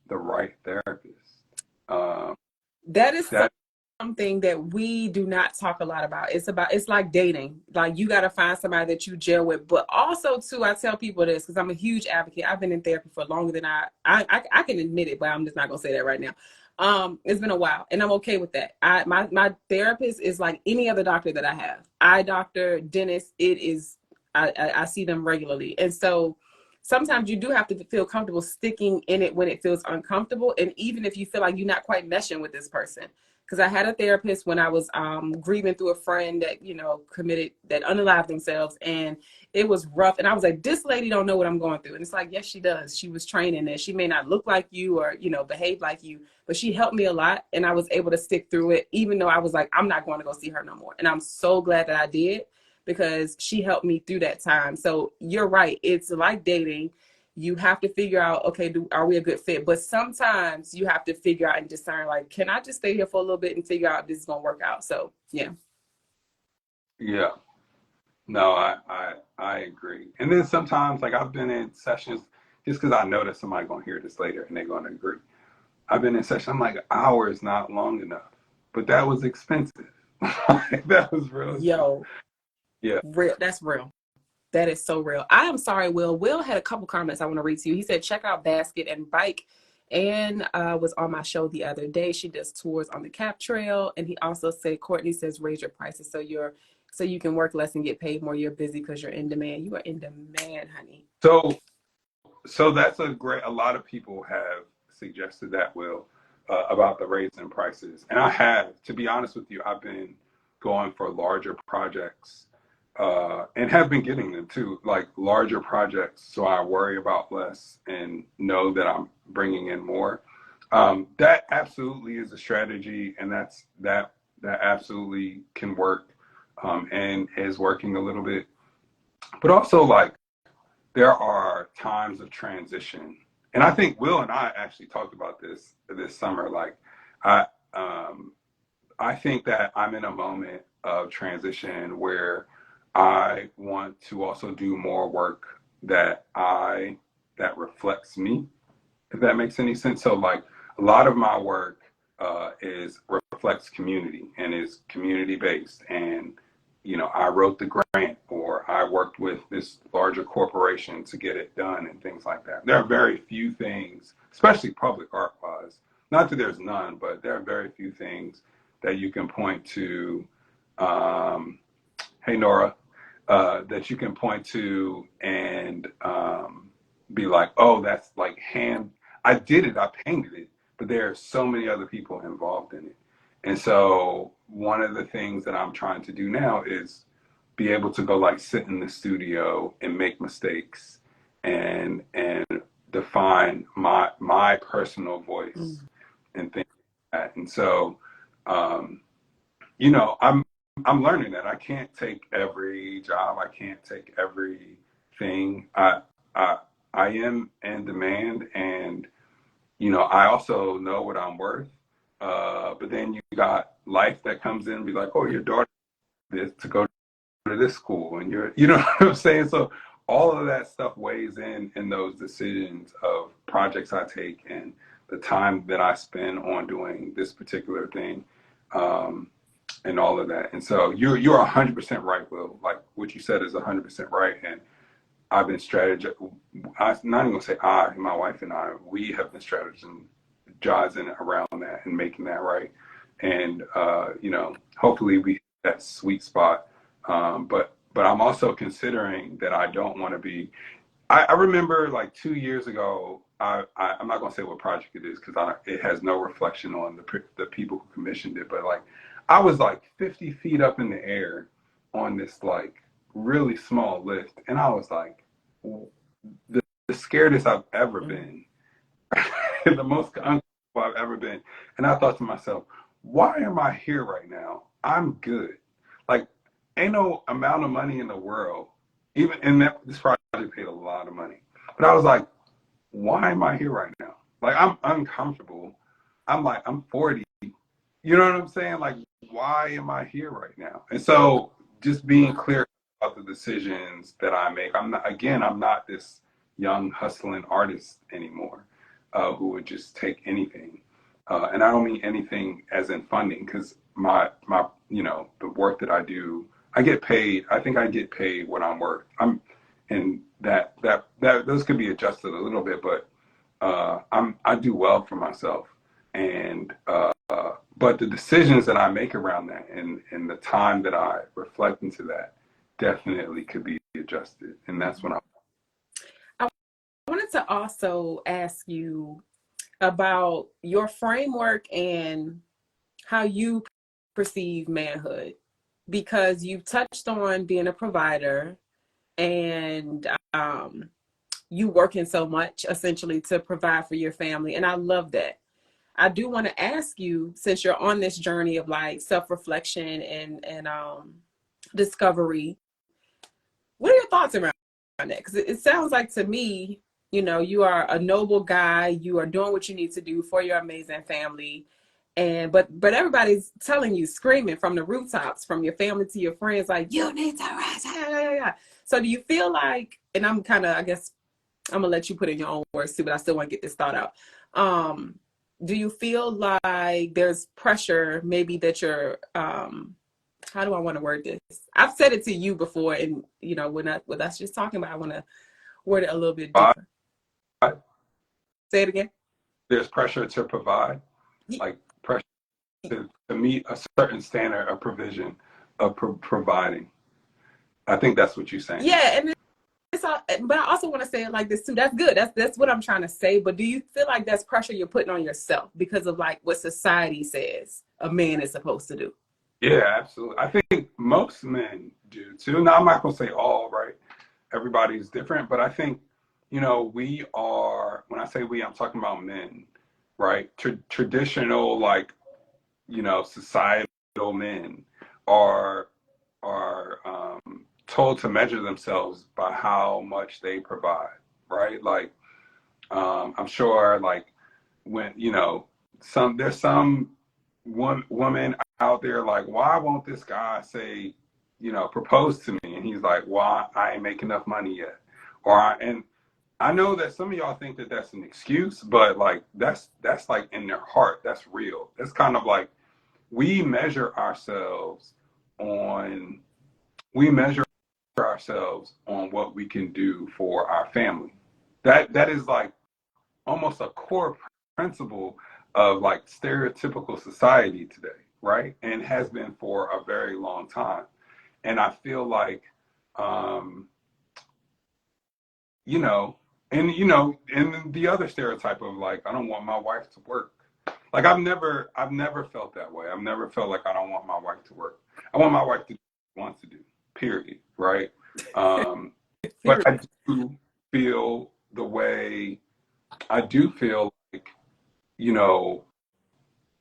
the right therapist. That is That something that we do not talk a lot about. It's like dating. Like, you got to find somebody that you gel with. But also too, I tell people this because I'm a huge advocate. I've been in therapy for longer than I can admit it, but I'm just not gonna say that right now. It's been a while, and I'm okay with that. My therapist is like any other doctor that I have. Eye doctor, dentist. It is I see them regularly, and so sometimes you do have to feel comfortable sticking in it when it feels uncomfortable, and even if you feel like you're not quite meshing with this person. Because I had a therapist when I was grieving through a friend that, you know, that unalived themselves, and it was rough. And I was like, this lady don't know what I'm going through. And it's like, yes, she does. She was trained in it. She may not look like you or, you know, behave like you, but she helped me a lot, and I was able to stick through it, even though I was like, I'm not going to go see her no more. And I'm so glad that I did, because she helped me through that time. So you're right. It's like dating. You have to figure out, okay, are we a good fit? But sometimes you have to figure out and discern, like, can I just stay here for a little bit and figure out if this is going to work out? So, yeah. yeah, no, I agree. And then sometimes like I've been in sessions just because I know that somebody's gonna hear this later and they're gonna agree. I've been in sessions, I'm like, an hour is not long enough, but that was expensive. That was real expensive. Yo, Yeah. real. That's real. That is so real. I am sorry, Will. Will had a couple comments I want to read to you. He said, check out Basket and Bike. And was on my show the other day. She does tours on the Cap Trail. And he also said, Courtney says, raise your prices so you can work less and get paid more. You're busy because you're in demand. You are in demand, honey. So that's a lot of people have suggested that, Will, about the raising prices. And I have, to be honest with you, I've been going for larger projects, and have been getting them too, like larger projects. So I worry about less and know that I'm bringing in more. That absolutely is a strategy, and that absolutely can work, and is working a little bit. But also, like, there are times of transition, and I think Will and I actually talked about this summer. Like, I um, I think that I'm in a moment of transition where I want to also do more work that reflects me, if that makes any sense. So, like, a lot of my work is reflects community and is community based. And I wrote the grant, or I worked with this larger corporation to get it done, and things like that. There are very few things, especially public art wise. Not that there's none, but there are very few things that you can point to. Um, hey, Nora, that you can point to and be like, oh, that's like hand. I did it, I painted it, but there are so many other people involved in it. And so one of the things that I'm trying to do now is be able to go, like, sit in the studio and make mistakes and define my personal voice and things like that. And so um, I'm learning that I can't take every job. I can't take everything. I I am in demand, and I also know what I'm worth. But then you got life that comes in and be like, oh, your daughter is to go to this school, and you know what I'm saying? So all of that stuff weighs in those decisions of projects I take and the time that I spend on doing this particular thing. And all of that. And so you're 100% right, Will. Like, what you said is 100% right. And I've been I'm not even gonna say my wife and I, we have been strategizing around that and making that right. And hopefully we hit that sweet spot. But I'm also considering that I don't want to be. I remember, like, 2 years ago. I'm not gonna say what project it is, because it has no reflection on the people who commissioned it. But, like, I was like 50 feet up in the air on this, like, really small lift, and I was like the scaredest I've ever been, the most uncomfortable I've ever been. And I thought to myself, why am I here right now? I'm good. Like, ain't no amount of money in the world, even in this project paid a lot of money. But I was like, why am I here right now? Like, I'm uncomfortable. I'm 40. You know what I'm saying? Like, why am I here right now? And so just being clear about the decisions that I make. I'm not this young hustling artist anymore, who would just take anything. And I don't mean anything as in funding, because my the work that I do, I get paid. I think I get paid what I'm worth. And that those could be adjusted a little bit, but I do well for myself. And but the decisions that I make around that, and the time that I reflect into that, definitely could be adjusted. And that's when I wanted to also ask you about your framework and how you perceive manhood, because you've touched on being a provider, and you working so much essentially to provide for your family. And I love that. I do want to ask you, since you're on this journey of, like, self-reflection and discovery, what are your thoughts around that? Because it sounds like, to me, you are a noble guy. You are doing what you need to do for your amazing family. And but everybody's telling you, screaming from the rooftops, from your family to your friends, like, you need to rise. Yeah. So do you feel like, and I'm kind of, I guess I'm gonna let you put in your own words too, but I still want to get this thought out. Do you feel like there's pressure, maybe, that you're how do I want to word this? I've said it to you before, and with us just talking about, I want to word it a little bit different. Say it again. there's pressure to provide, like pressure to meet a certain standard of provision of providing. I think that's what you're saying. Yeah, and but I also want to say it like this too. That's good. That's what I'm trying to say. But do you feel like that's pressure you're putting on yourself because of, like, what society says a man is supposed to do? Yeah, absolutely. I think most men do too. Now, I'm not going to say all, right? Everybody's different, but I think, we are, when I say we, I'm talking about men. right? Traditional, like, societal men are told to measure themselves by how much they provide, right? Like, I'm sure, like, when there's some woman out there like, why won't this guy say, propose to me? And he's like, well, I ain't make enough money yet, and I know that some of y'all think that that's an excuse, but like that's like in their heart. That's real. It's kind of like we measure ourselves on we measure ourselves on what we can do for our family. That is like almost a core principle of like stereotypical society today, right? And has been for a very long time. And I feel like, um, you know, and the other stereotype of like, I don't want my wife to work. Like I've never felt that way. I've never felt like I don't want my wife to work. I want my wife to do what she wants to do, period, right? But I do feel the way I do feel like, you know,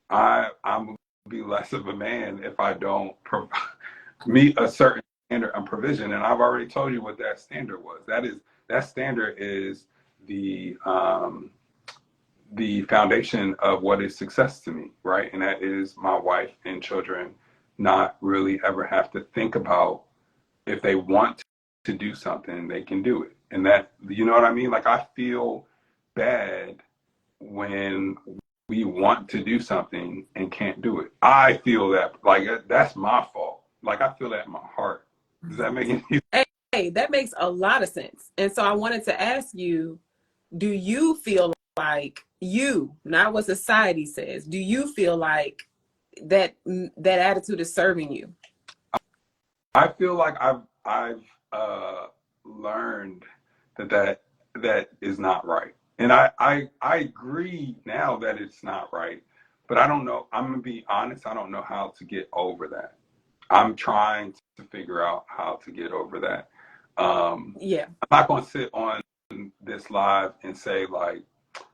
I'm gonna be less of a man if I don't meet a certain standard and provision. And I've already told you what that standard was. That standard is the foundation of what is success to me, right? And that is my wife and children not really ever have to think about if they want to do something, they can do it. And that, you know what I mean? Like I feel bad when we want to do something and can't do it. I feel that like that's my fault. Like I feel that in my heart. Does that make any sense? Hey, that makes a lot of sense. And so I wanted to ask you, do you feel like not what society says, do you feel like that attitude is serving you? I feel like I've learned that is not right. And I agree now that it's not right, but I don't know. I'm gonna be honest. I don't know how to get over that. I'm trying to figure out how to get over that. Yeah. I'm not gonna sit on this live and say like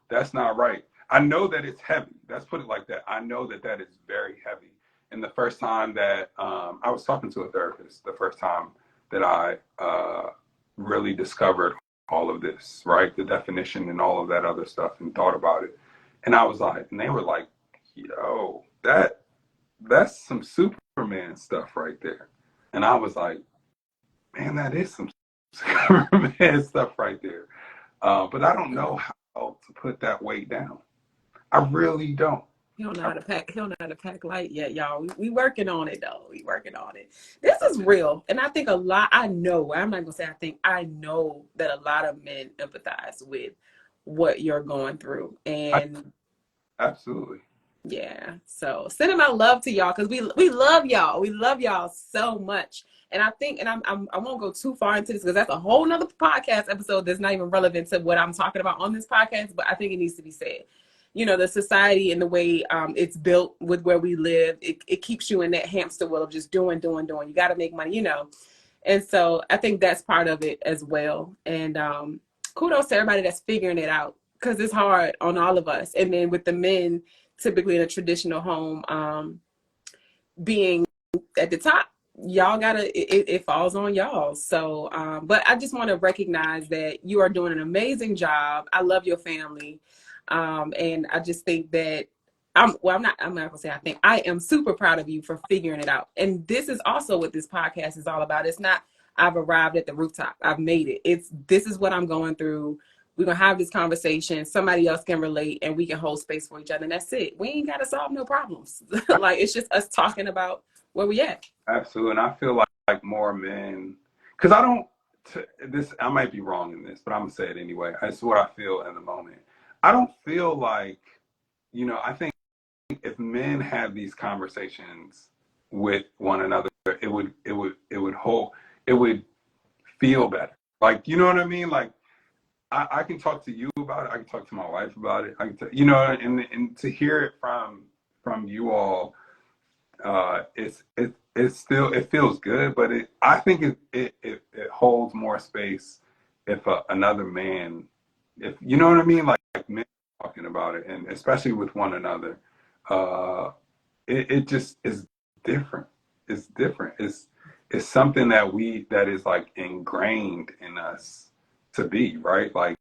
that's not right. I know that it's heavy. Let's put it like that. I know that that is very heavy. And the first time that I was talking to a therapist, the first time that I really discovered all of this, right? The definition and all of that other stuff and thought about it. And I was like, and they were like, yo, that's some Superman stuff right there. And I was like, man, that is some Superman stuff right there. But I don't know how to put that weight down. I really don't. He don't know how to pack. He don't know how to pack light yet, y'all. We working on it though. We working on it. This is real, and I think a lot. I know. I'm not gonna say I think. I know that a lot of men empathize with what you're going through, and Absolutely. yeah. So sending my love to y'all because we love y'all. We love y'all so much. And I think, and I won't go too far into this because that's a whole nother podcast episode that's not even relevant to what I'm talking about on this podcast. But I think it needs to be said. You know, the society and the way it's built with where we live, it keeps you in that hamster wheel of just doing. You got to make money, you know. And so I think that's part of it as well. And kudos to everybody that's figuring it out because it's hard on all of us. And then with the men, typically in a traditional home, being at the top, y'all gotta, it falls on y'all. So, but I just want to recognize that you are doing an amazing job. I love your family. And I just think that I'm not gonna say I think I am super proud of you for figuring it out. And this is also what this podcast is all about. It's not, I've arrived at the rooftop. I've made it. This is what I'm going through. We're going to have this conversation. Somebody else can relate and we can hold space for each other. And that's it. We ain't got to solve no problems. Like, it's just us talking about where we at. Absolutely. And I feel like more men, because I don't, I might be wrong in this, but I'm going to say it anyway. That's what I feel in the moment. I don't feel like, I think if men have these conversations with one another, it would feel better. Like, you know what I mean? Like, I can talk to you about it. I can talk to my wife about it. I can, and to hear it from you all, it's still, it feels good, but I think it holds more space if another man, if you know what I mean, like men talking about it, and especially with one another, it just is different. It's different. It's something that is like ingrained in us to be, right? Like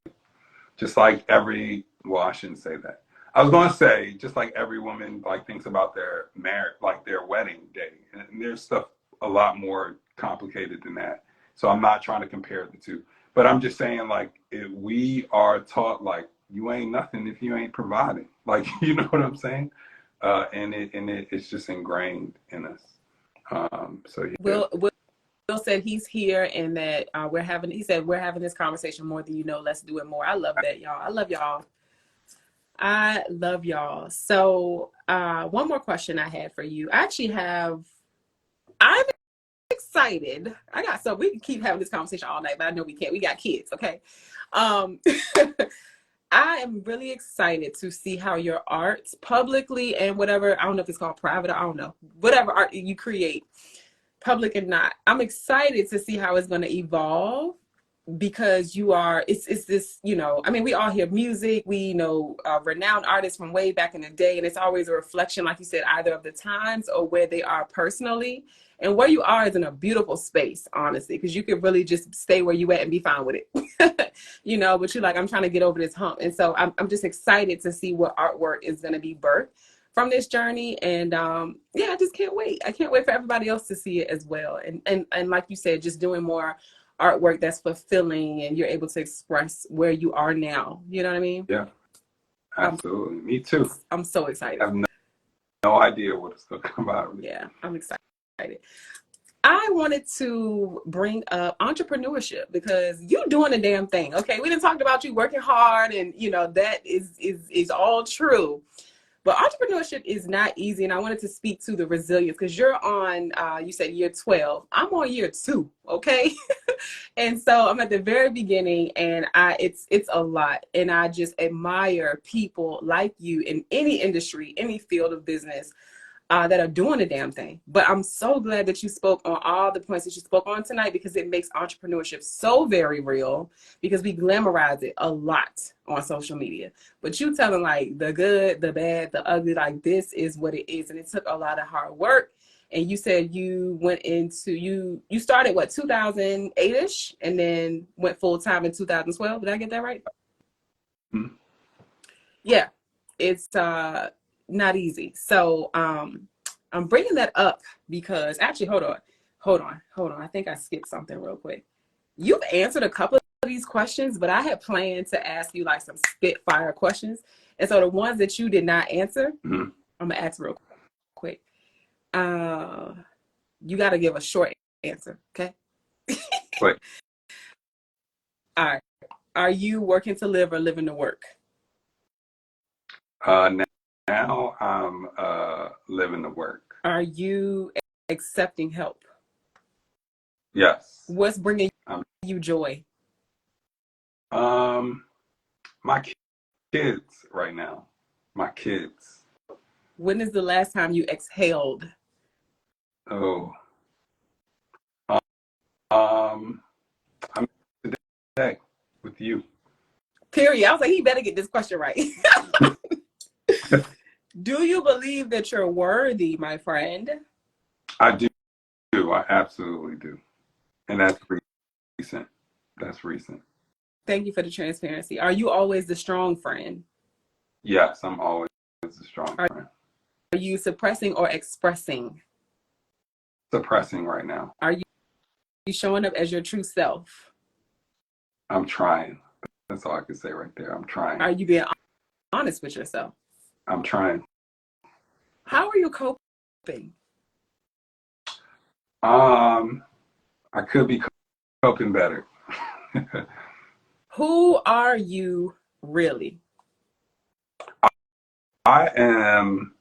just like well, I shouldn't say that. I was going to say just like every woman like thinks about their marriage, like their wedding day, and there's stuff a lot more complicated than that. So I'm not trying to compare the two, but I'm just saying like we are taught like you ain't nothing if you ain't providing. Like you know what I'm saying? It's just ingrained in us. So yeah. Will said he's here and that he said we're having this conversation more than you know. Let's do it more. I love that, y'all. I love y'all. I love y'all. So one more question I had for you. I'm excited. We can keep having this conversation all night, but I know we can't. We got kids, okay? I am really excited to see how your art publicly and whatever, I don't know if it's called private, I don't know, whatever art you create, public and not. I'm excited to see how it's going to evolve because it's this, I mean, we all hear music, we know renowned artists from way back in the day, and it's always a reflection, like you said, either of the times or where they are personally. And where you are is in a beautiful space, honestly, because you could really just stay where you at and be fine with it, but you're like, I'm trying to get over this hump. And so I'm just excited to see what artwork is going to be birthed from this journey. And I just can't wait. I can't wait for everybody else to see it as well. And like you said, just doing more artwork that's fulfilling and you're able to express where you are now. You know what I mean? Yeah, absolutely. Me too. I'm so excited. I have no idea what it's going to come out of. Yeah, I'm excited. I wanted to bring up entrepreneurship because you're doing a damn thing. Okay, we didn't talk about you working hard, and that is all true. But entrepreneurship is not easy, and I wanted to speak to the resilience because you're on. You said year 12. I'm on year 2. Okay, and so I'm at the very beginning, and it's a lot, and I just admire people like you in any industry, any field of business. That are doing the damn thing. But I'm so glad that you spoke on all the points that you spoke on tonight because it makes entrepreneurship so very real because we glamorize it a lot on social media. But you tell them like the good, the bad, the ugly, like this is what it is. And it took a lot of hard work. And you said you went into, you started what, 2008-ish and then went full time in 2012. Did I get that right? Mm-hmm. Yeah, it's not easy. So I'm bringing that up because actually, hold on. I think I skipped something real quick. You've answered a couple of these questions, but I had planned to ask you like some spitfire questions. And so the ones that you did not answer, Mm-hmm. I'm gonna ask real quick. You got to give a short answer, okay? Wait. All right. Are you working to live or living to work? Now I'm living to work. Are you accepting help? Yes. What's bringing you joy? My kids right now. My kids. When is the last time you exhaled? Oh. I'm today with you. Period. I was like, he better get this question right. Do you believe that you're worthy, my friend? I do. I absolutely do. And that's recent. That's recent. Thank you for the transparency. Are you always the strong friend? Yes, I'm always a strong friend. Are you suppressing or expressing? Suppressing right now. Are you showing up as your true self? I'm trying. That's all I can say right there. I'm trying. Are you being honest with yourself? I'm trying. How are you coping? I could be coping better. Who are you really? I am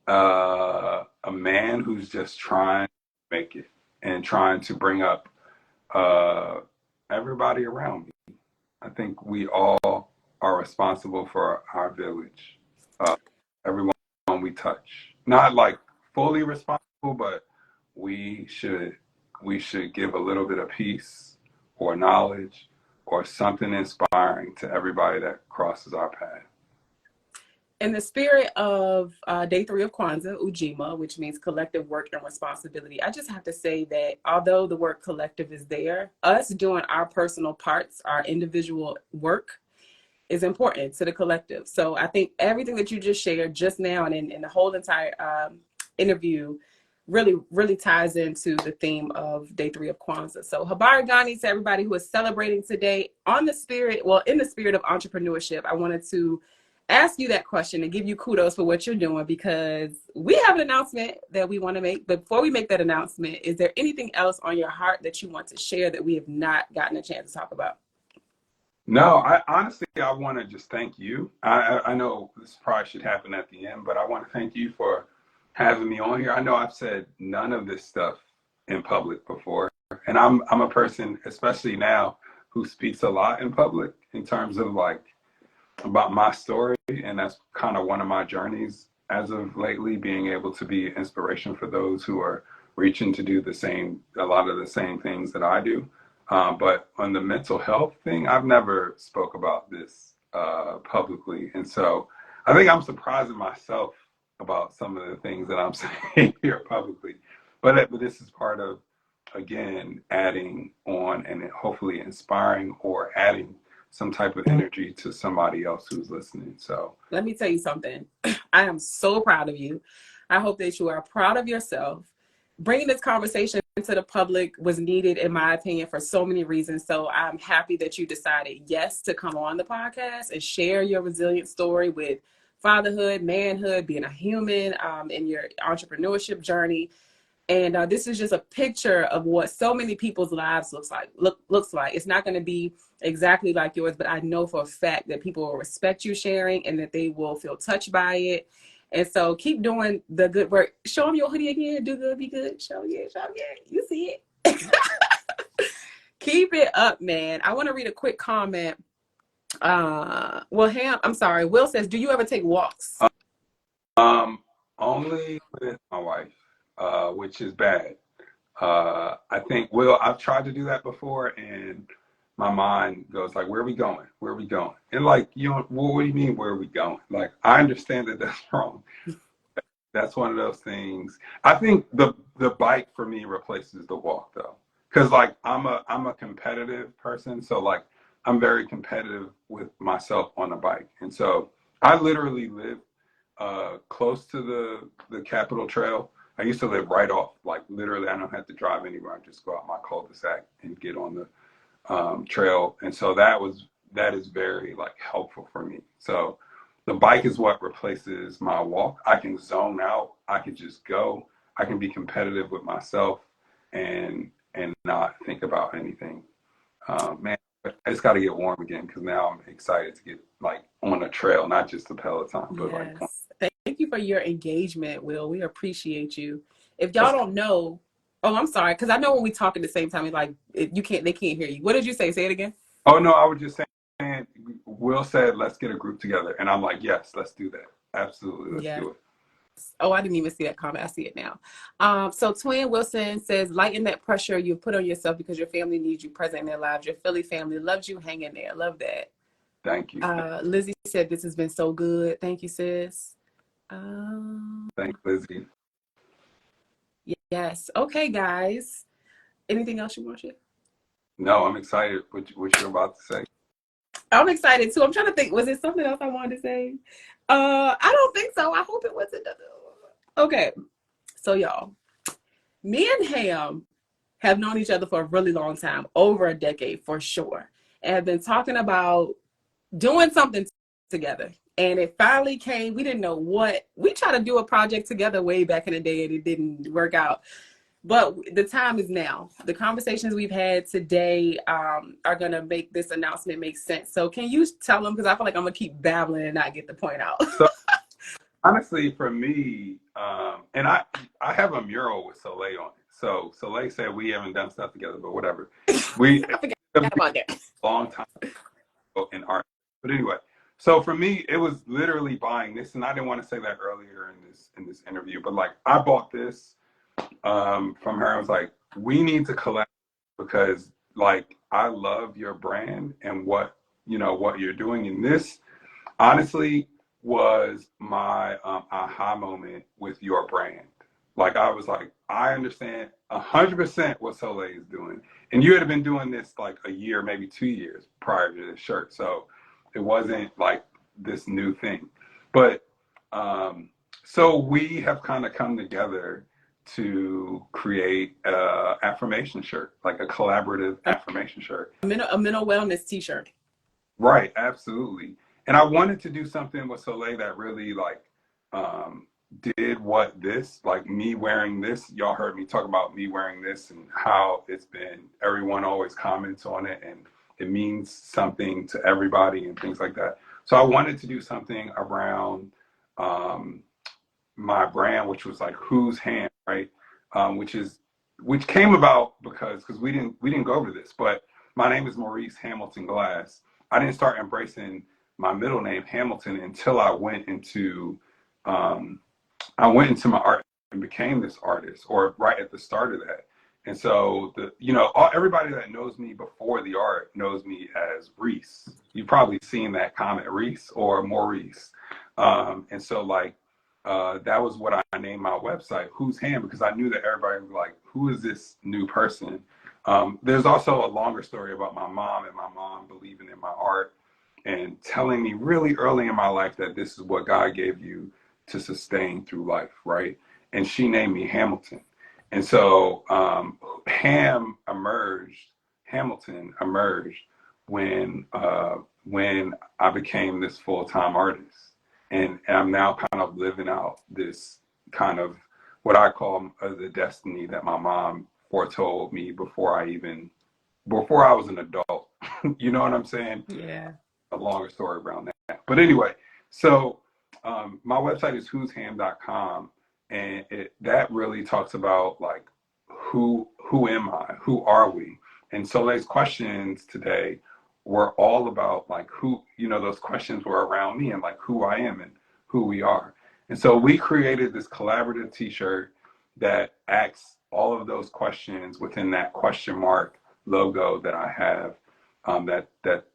a man who's just trying to make it and trying to bring up everybody around me. I think we all are responsible for our village. Everyone we touch. Not like fully responsible, but we should give a little bit of peace or knowledge or something inspiring to everybody that crosses our path. In the spirit of day 3 of Kwanzaa, Ujima, which means collective work and responsibility, I just have to say that although the word collective is there, us doing our personal parts, our individual work, is important to the collective. So I think everything that you just shared just now and in the whole entire interview really ties into the theme of day 3 of Kwanzaa. So Habari Gani to everybody who is celebrating today in the spirit of entrepreneurship. I wanted to ask you that question and give you kudos for what you're doing, because we have an announcement that we want to make. But before we make that announcement, is there anything else on your heart that you want to share that we have not gotten a chance to talk about? No, I honestly, I want to just thank you. I know this probably should happen at the end, but I want to thank you for having me on here. I know I've said none of this stuff in public before, and I'm a person, especially now, who speaks a lot in public in terms of like about my story, and that's kind of one of my journeys as of lately, being able to be inspiration for those who are reaching to do a lot of the same things that I do. But on the mental health thing, I've never spoke about this publicly. And so I think I'm surprising myself about some of the things that I'm saying here publicly. But this is part of, again, adding on and hopefully inspiring or adding some type of energy to somebody else who's listening. So let me tell you something. I am so proud of you. I hope that you are proud of yourself. Bringing this conversation to the public was needed, in my opinion, for so many reasons. So I'm happy that you decided, yes, to come on the podcast and share your resilient story with fatherhood, manhood, being a human, in your entrepreneurship journey. And this is just a picture of what so many people's lives looks like. It's not going to be exactly like yours, but I know for a fact that people will respect you sharing and that they will feel touched by it. And so keep doing the good work. Show them your hoodie again. Do good, be good. Show yeah. You see it. Keep it up, man. I want to read a quick comment. Will says, do you ever take walks? Only with my wife, which is bad. I think, I've tried to do that before, and my mind goes like, where are we going? Where are we going? And like, what do you mean, where are we going? Like, I understand that that's wrong. That's one of those things. I think the bike for me replaces the walk, though. Cause like, I'm a competitive person. So like, I'm very competitive with myself on a bike. And so I literally live close to the Capitol Trail. I used to live right off, like literally, I don't have to drive anywhere. I just go out my cul-de-sac and get on the trail. And so that is very like helpful for me. So the bike is what replaces my walk. I can zone out. I can just go. I can be competitive with myself and not think about anything. Man, it's got to get warm again, because now I'm excited to get like on a trail, not just the Peloton, but yes. like. Thank you for your engagement, Will. We appreciate you. If y'all don't know, I'm sorry, because I know when we talk at the same time, it's like they can't hear you. What did you say? Say it again. Oh no, I was just saying. Will said, "Let's get a group together," and I'm like, "Yes, let's do that. Absolutely, let's do it." Oh, I didn't even see that comment. I see it now. So Twin Wilson says, lighten that pressure you put on yourself because your family needs you present in their lives. Your Philly family loves you. Hang in there. Love that. Thank you. Lizzie said, this has been so good. Thank you, sis. Thanks, Lizzie. Yes. Okay, guys. Anything else you want to share? No, I'm excited what you're about to say. I'm excited too. I'm trying to think. Was it something else I wanted to say? I don't think so. I hope it wasn't. Okay. So y'all, me and Ham have known each other for a really long time, over a decade for sure, and have been talking about doing something together. And it finally came. We didn't know what. We tried to do a project together way back in the day, and it didn't work out. But the time is now. The conversations we've had today are going to make this announcement make sense. So can you tell them? Because I feel like I'm going to keep babbling and not get the point out. So, honestly, for me, and I have a mural with Soliel on it. So Soliel said we haven't done stuff together, but whatever. We I forgot about that. Long time in art. But anyway, so for me, it was literally buying this, and I didn't want to say that earlier in this interview, but like I bought this from her. I was like, we need to collect, because like, I love your brand and what, what you're doing. And this honestly was my aha moment with your brand. Like, I was like, I understand 100% what Soleil is doing. And you had been doing this like a year, maybe 2 years prior to this shirt. So it wasn't like this new thing. But so we have kind of come together to create a affirmation shirt, like a collaborative affirmation shirt. A mental wellness t-shirt. Right, absolutely. And I wanted to do something with Soleil that really like did what this, like me wearing this. Y'all heard me talk about me wearing this and how it's been, everyone always comments on it and it means something to everybody and things like that. So I wanted to do something around my brand, which was like Whose Hand, right? Which came about because we didn't go over this, but my name is Maurice Hamilton Glass. I didn't start embracing my middle name Hamilton until I went into my art and became this artist, or right at the start of that. And so everybody that knows me before the art knows me as Reese. You've probably seen that comment, Reese or Maurice. And so like that was what I named my website, Whose Hand, because I knew that everybody was like, who is this new person? There's also a longer story about my mom and my mom believing in my art and telling me really early in my life that this is what God gave you to sustain through life, right? And she named me Hamilton. And so Hamilton emerged when I became this full-time artist. And I'm now kind of living out this kind of what I call the destiny that my mom foretold me before I was an adult. You know what I'm saying? Yeah. A longer story around that. But anyway, so my website is whoseham.com, and that really talks about like who am I? Who are we? And Soleil's questions today were all about like who, those questions were around me and like who I am and who we are. And so we created this collaborative t-shirt that asks all of those questions within that question mark logo that I have, that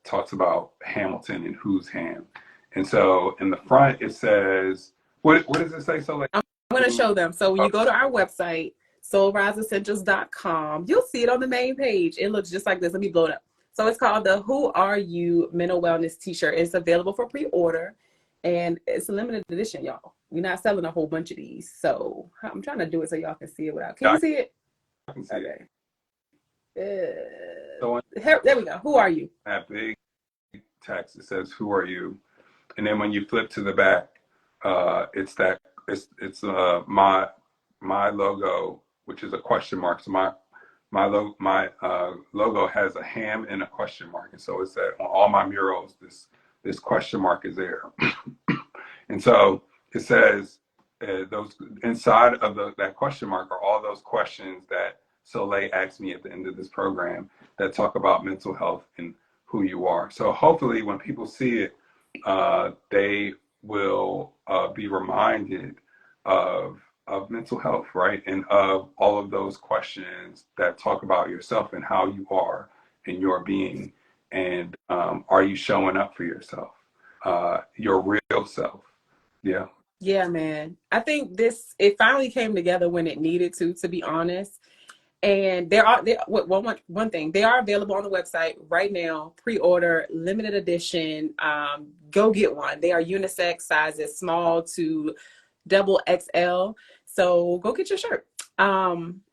talks about Hamilton and Whose Hand. And so in the front it says, what does it say? So like, I'm going to show them. So when you go to our website, soulriseessentials.com, you'll see it on the main page. It looks just like this. Let me blow it up. So it's called the Who Are You Mental Wellness t-shirt. It's available for pre-order and it's a limited edition, y'all. We're not selling a whole bunch of these. So I'm trying to do it so y'all can see it without. Can you see it? I can see okay. it. There we go. Who are you? That big text, it says, who are you? And then when you flip to the back, it's my logo, which is a question mark. So my logo has a ham and a question mark, and so it's that on all my murals, this question mark is there. And so it says those inside of that question mark are all those questions that Soleil asked me at the end of this program that talk about mental health and who you are. So hopefully when people see it, they will be reminded of mental health, right? And of all of those questions that talk about yourself and how you are in your being. And are you showing up for yourself, your real self? Yeah. Yeah, man. I think it finally came together when it needed to be honest. And one thing, they are available on the website right now, pre-order, limited edition. Go get one. They are unisex sizes, small to double XL. So go get your shirt.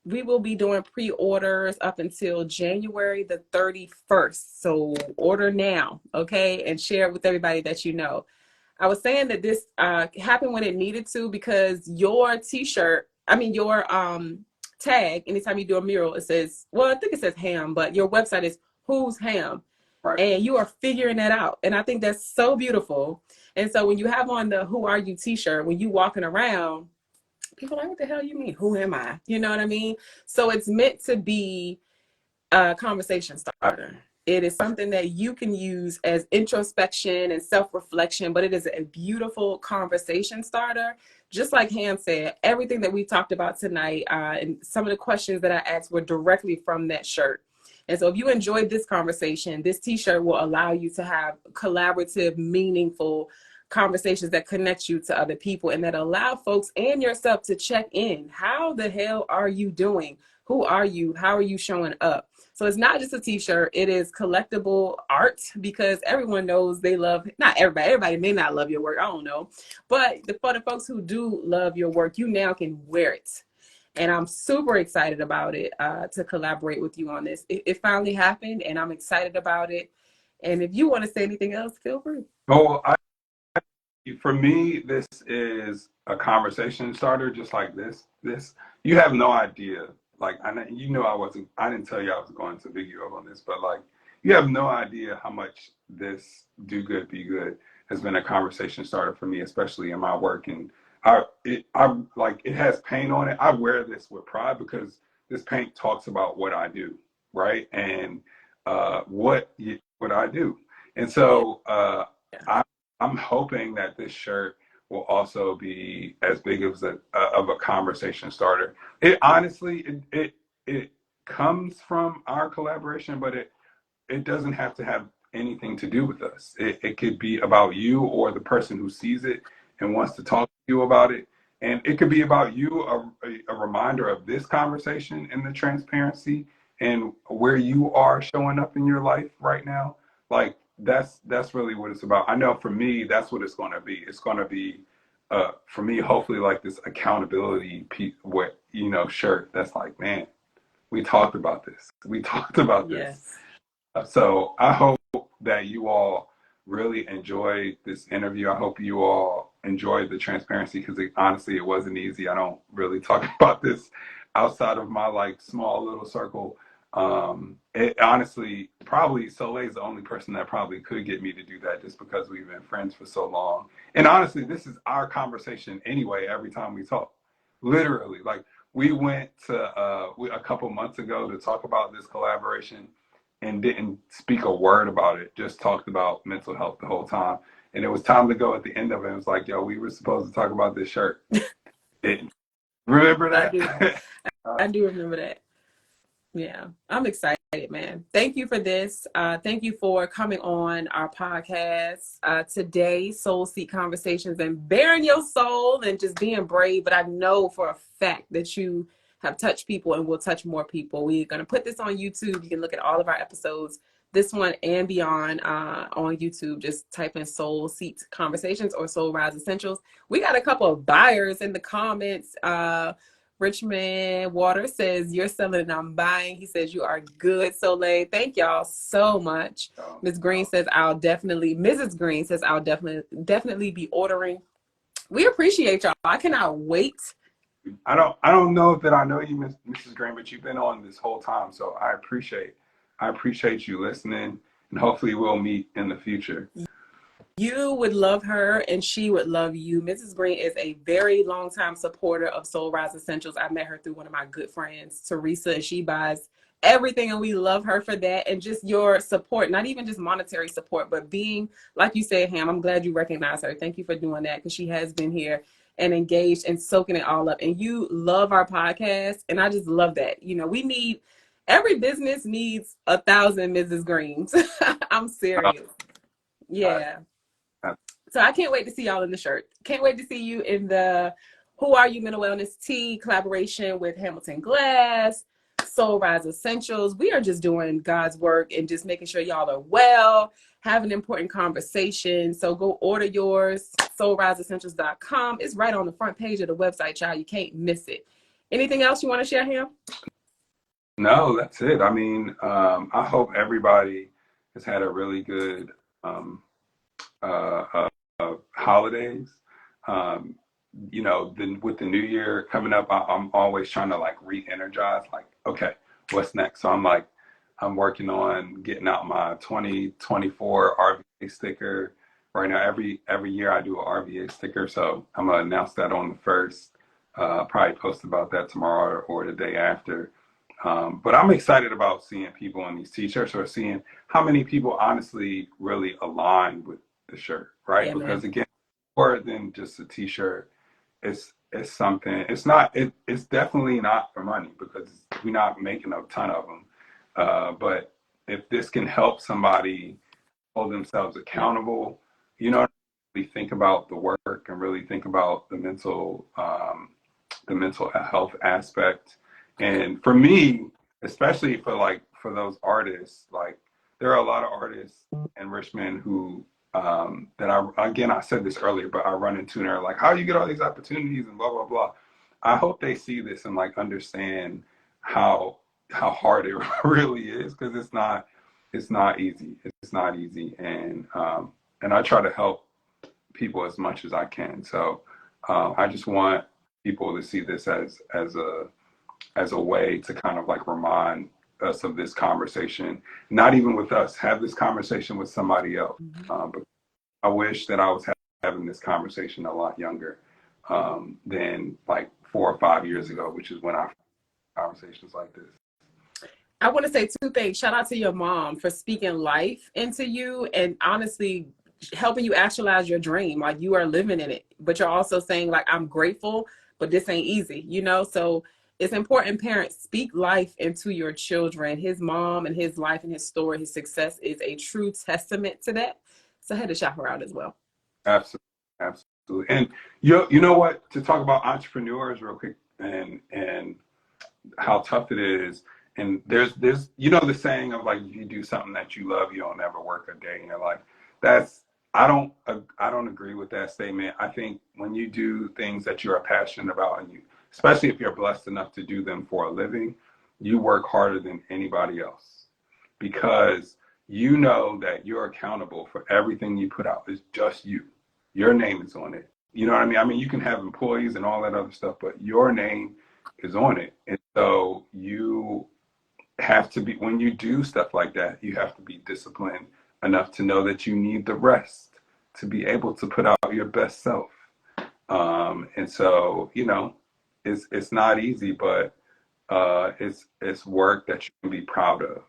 We will be doing pre-orders up until January the 31st. So order now, okay? And share it with everybody that you know. I was saying that this happened when it needed to because your t-shirt, your tag, anytime you do a mural, it says, well, I think it says ham, but your website is Whose Ham. Right. And you are figuring that out. And I think that's so beautiful. And so when you have on the Who Are You t-shirt, when you walking around, people are like, what the hell you mean? Who am I? You know what I mean? So it's meant to be a conversation starter. It is something that you can use as introspection and self-reflection, but it is a beautiful conversation starter. Just like Ham said, everything that we talked about tonight and some of the questions that I asked were directly from that shirt. And so if you enjoyed this conversation, this t-shirt will allow you to have collaborative, meaningful conversations that connect you to other people and that allow folks and yourself to check in. How the hell are you doing? Who are you? How are you showing up? So it's not just a t-shirt, it is collectible art, because everyone knows they love, not everybody may not love your work, I don't know. But for the folks who do love your work, you now can wear it. And I'm super excited about it, to collaborate with you on this. It finally happened and I'm excited about it. And if you want to say anything else, feel free. Oh, for me, this is a conversation starter, just like this. You have no idea. Like, you know, I didn't tell you I was going to big you up on this, but like, you have no idea how much this Do Good, Be Good has been a conversation starter for me, especially in my work. And I like, it has paint on it. I wear this with pride because this paint talks about what I do, right? And what I do. And so I'm hoping that this shirt will also be as big as of a conversation starter. It honestly, it comes from our collaboration, but it doesn't have to have anything to do with us. It could be about you or the person who sees it and wants to talk to you about it. And it could be about you, a reminder of this conversation and the transparency and where you are showing up in your life right now. Like, that's really what it's about. I know for me, that's what it's going to be. It's going to be, for me, hopefully, like this accountability piece, shirt that's like, man, we talked about this. We talked about this. So I hope that you all really enjoyed this interview. I hope you all enjoyed the transparency, because honestly, it wasn't easy. I don't really talk about this outside of my like small little circle. It honestly, probably Soleil is the only person that probably could get me to do that, just because we've been friends for so long. And honestly, this is our conversation anyway, every time we talk. Literally, like, we went to a couple months ago to talk about this collaboration and didn't speak a word about it, just talked about mental health the whole time. And it was time to go at the end of it. It was like, yo, we were supposed to talk about this shirt. Didn't. Remember that? I do remember that. Yeah, I'm excited, man. Thank you for this. Thank you for coming on our podcast today, Soul Seek Conversations, and bearing your soul and just being brave. But I know for a fact that you have touched people and will touch more people. We're going to put this on YouTube. You can look at all of our episodes, this one and beyond, on YouTube. Just type in Soul Seek Conversations or Soul Rise Essentials. We got a couple of buyers in the comments. Richmond Water says, you're selling and I'm buying. He says, you are good, Soleil. Thank y'all so much. Ms. Green says, Mrs. Green says, I'll definitely be ordering. We appreciate y'all. I cannot wait. I don't know that I know you, Mrs. Green, but you've been on this whole time. So I appreciate you listening, and hopefully we'll meet in the future. You would love her and she would love you. Mrs. Green is a very long-time supporter of Soul Rise Essentials. I met her through one of my good friends, Teresa, and she buys everything, and we love her for that. And just your support, not even just monetary support, but being, like you said, Ham, I'm glad you recognize her. Thank you for doing that, because she has been here and engaged and soaking it all up. And you love our podcast, and I just love that. You know, every business needs 1,000 Mrs. Greens. I'm serious. Yeah. So I can't wait to see y'all in the shirt. Can't wait to see you in the Who Are You Mental Wellness Tea collaboration with Hamilton Glass, Soul Rise Essentials. We are just doing God's work and just making sure y'all are well, having important conversations. So go order yours, soulriseessentials.com. It's right on the front page of the website, y'all. You can't miss it. Anything else you want to share, Ham? No, that's it. I mean, I hope everybody has had a really good holidays. With the new year coming up, I'm always trying to like re-energize, like, okay, what's next? So I'm working on getting out my 2024 RVA sticker. Right now, every year I do an RVA sticker. So I'm going to announce that on the 1st. Probably post about that tomorrow or the day after. But I'm excited about seeing people in these t-shirts, or seeing how many people honestly really align with the shirt, right? Yeah, because again, more than just a t-shirt, it's something. It's definitely not for money, because we're not making a ton of them. But if this can help somebody hold themselves accountable, you know, really think about the work and really think about the mental health aspect. And for me, especially for those artists, like there are a lot of artists in Richmond who that I said this earlier, but I run into and they're like, how do you get all these opportunities and blah blah blah. I hope they see this and like understand how hard it really is, because it's not easy. It's not easy, and I try to help people as much as I can. So I just want people to see this as a way to kind of like remind us of this conversation. Not even with us, have this conversation with somebody else. But I wish that I was having this conversation a lot younger than like 4 or 5 years ago, which is when I had conversations like this. I want to say two things. Shout out to your mom for speaking life into you and honestly helping you actualize your dream. Like you are living in it, but you're also saying like, I'm grateful, but this ain't easy, you know? So it's important, parents, speak life into your children. His mom and his life and his story, his success is a true testament to that. So I had to shout her out as well. Absolutely. Absolutely. And you know what, to talk about entrepreneurs real quick and how tough it is. And there's you know the saying of like, if you do something that you love, you don't ever work a day in your life. I don't agree with that statement. I think when you do things that you're passionate about, and you, especially if you're blessed enough to do them for a living, you work harder than anybody else, because you know that you're accountable for everything you put out. It's just you. Your name is on it. You know what I mean? I mean, you can have employees and all that other stuff, but your name is on it. And so you have to be, when you do stuff like that, you have to be disciplined enough to know that you need the rest to be able to put out your best self. And so, you know, it's not easy, but it's work that you can be proud of.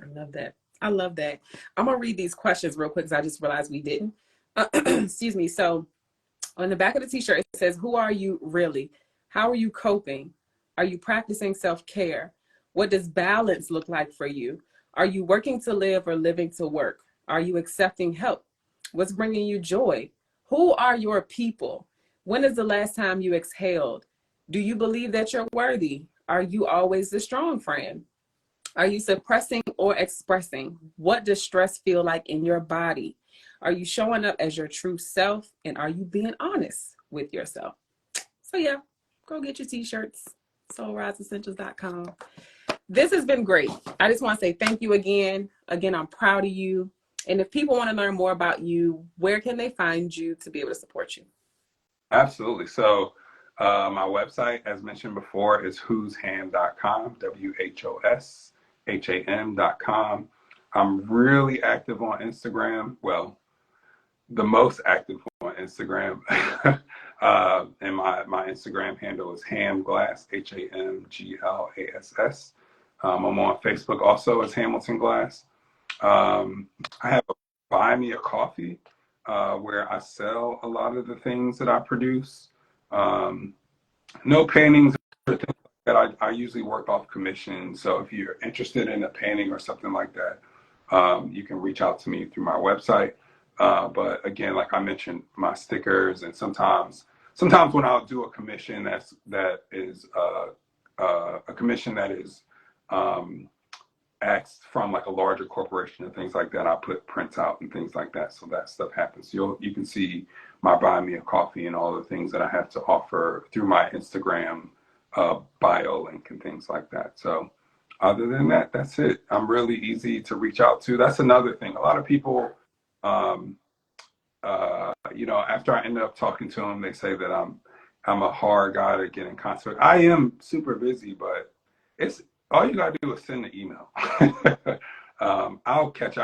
I love that. I love that. I'm going to read these questions real quick because I just realized we didn't. Excuse me. So on the back of the t-shirt, it says, who are you really? How are you coping? Are you practicing self-care? What does balance look like for you? Are you working to live or living to work? Are you accepting help? What's bringing you joy? Who are your people? When is the last time you exhaled? Do you believe that you're worthy? Are you always the strong friend? Are you suppressing or expressing? What does stress feel like in your body? Are you showing up as your true self? And are you being honest with yourself? So yeah, go get your t-shirts, soulriseessentials.com. This has been great. I just want to say thank you again. Again, I'm proud of you. And if people want to learn more about you, where can they find you to be able to support you? Absolutely. So my website, as mentioned before, is whosham.com, WHOSHAM.com. I'm really active on Instagram. Well, the most active on Instagram. And my Instagram handle is hamglass, HAMGLASS. I'm on Facebook also as Hamilton Glass. I have a Buy Me a Coffee where I sell a lot of the things that I produce. No paintings or things like that. I usually work off commission. So if you're interested in a painting or something like that, you can reach out to me through my website. But again, like I mentioned, my stickers, and sometimes when I'll do a commission that is a commission that is asked from like a larger corporation and things like that, I put prints out and things like that. So that stuff happens. You can see my Buy Me a Coffee and all the things that I have to offer through my Instagram bio link and things like that. So other than that, that's it. I'm really easy to reach out to. That's another thing. A lot of people, you know, after I end up talking to them, they say that I'm a hard guy to get in contact with. I am super busy, but it's all you gotta do is send the email. I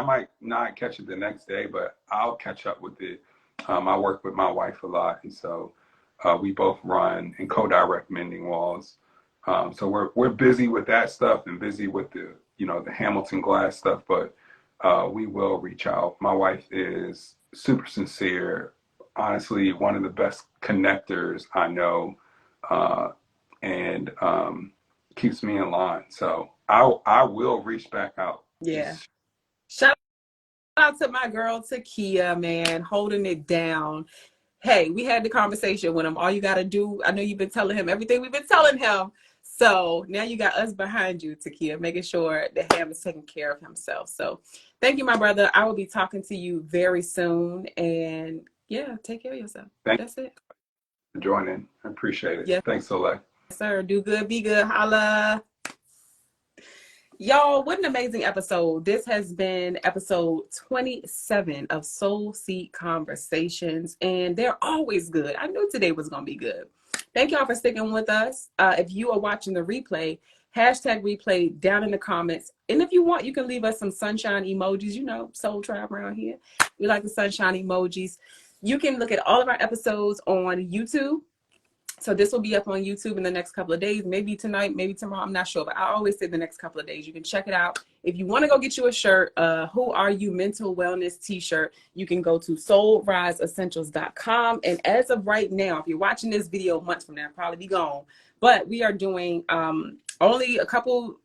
might not catch it the next day, but I'll catch up with it. I work with my wife a lot, and so we both run and co-direct mending walls. So we're busy with that stuff and busy with the Hamilton Glass stuff, but we will reach out. My wife is super sincere, honestly, one of the best connectors I know, and keeps me in line. So I will reach back out. Yeah. Just Shout out to my girl Takia, man, holding it down. Hey, we had the conversation with him. All you got to do, I know you've been telling him everything we've been telling him. So now you got us behind you, Takia, making sure that Ham is taking care of himself. So thank you, my brother. I will be talking to you very soon. And yeah, take care of yourself. thank That's it. you for joining. I appreciate it. Yes, Thanks, Soleil. sir. Do good, be good. Holla. Y'all, what an amazing episode. This has been episode 27 of Soul Seed Conversations, and they're always good. I knew today was going to be good. Thank y'all for sticking with us. If you are watching the replay, hashtag replay down in the comments. And if you want, you can leave us some sunshine emojis. You know, Soul Tribe around here. We like the sunshine emojis. You can look at all of our episodes on YouTube. So this will be up on YouTube in the next couple of days, maybe tonight, maybe tomorrow. I'm not sure, but I always say the next couple of days. You can check it out. If you want to go get you a shirt, Who Are You Mental Wellness t-shirt, you can go to soulriseessentials.com. And as of right now, if you're watching this video months from now, I'll probably be gone, but we are doing only a couple,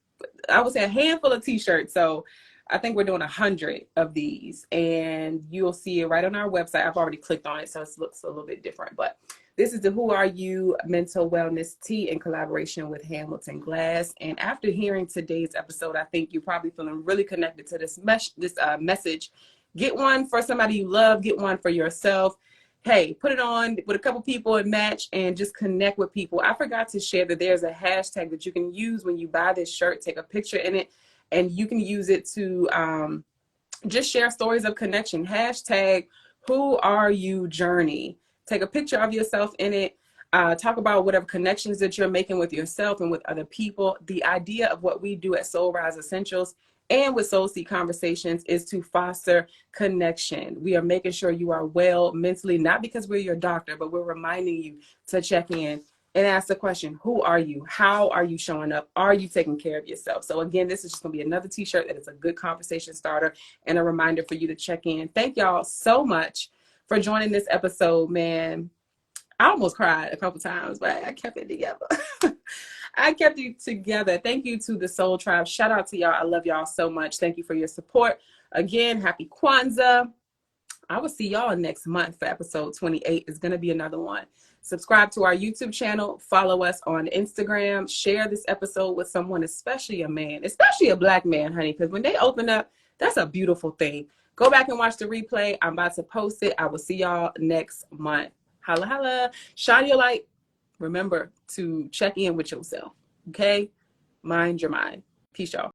I would say a handful of t-shirts. So I think we're doing 100 of these, and you'll see it right on our website. I've already clicked on it, so it looks a little bit different, but this is the Who Are You Mental Wellness Tea in collaboration with Hamilton Glass. And after hearing today's episode, I think you're probably feeling really connected to this message. Get one for somebody you love. Get one for yourself. Hey, put it on with a couple people and match and just connect with people. I forgot to share that there's a hashtag that you can use when you buy this shirt. Take a picture in it, and you can use it to just share stories of connection. Hashtag Who Are You Journey. Take a picture of yourself in it. Talk about whatever connections that you're making with yourself and with other people. The idea of what we do at Soul Rise Essentials and with Soul Seed Conversations is to foster connection. We are making sure you are well mentally, not because we're your doctor, but we're reminding you to check in and ask the question, who are you? How are you showing up? Are you taking care of yourself? So again, this is just going to be another t-shirt that is a good conversation starter and a reminder for you to check in. Thank y'all so much for joining this episode, man. I almost cried a couple times, but I kept it together. I kept it together. Thank you to the Soul Tribe. Shout out to y'all. I love y'all so much. Thank you for your support. Again, happy Kwanzaa. I will see y'all next month for episode 28. It's going to be another one. Subscribe to our YouTube channel. Follow us on Instagram. Share this episode with someone, especially a man, especially a Black man, honey, because when they open up, that's a beautiful thing. Go back and watch the replay. I'm about to post it. I will see y'all next month. Holla, holla. Shine your light. Remember to check in with yourself. Okay? Mind your mind. Peace, y'all.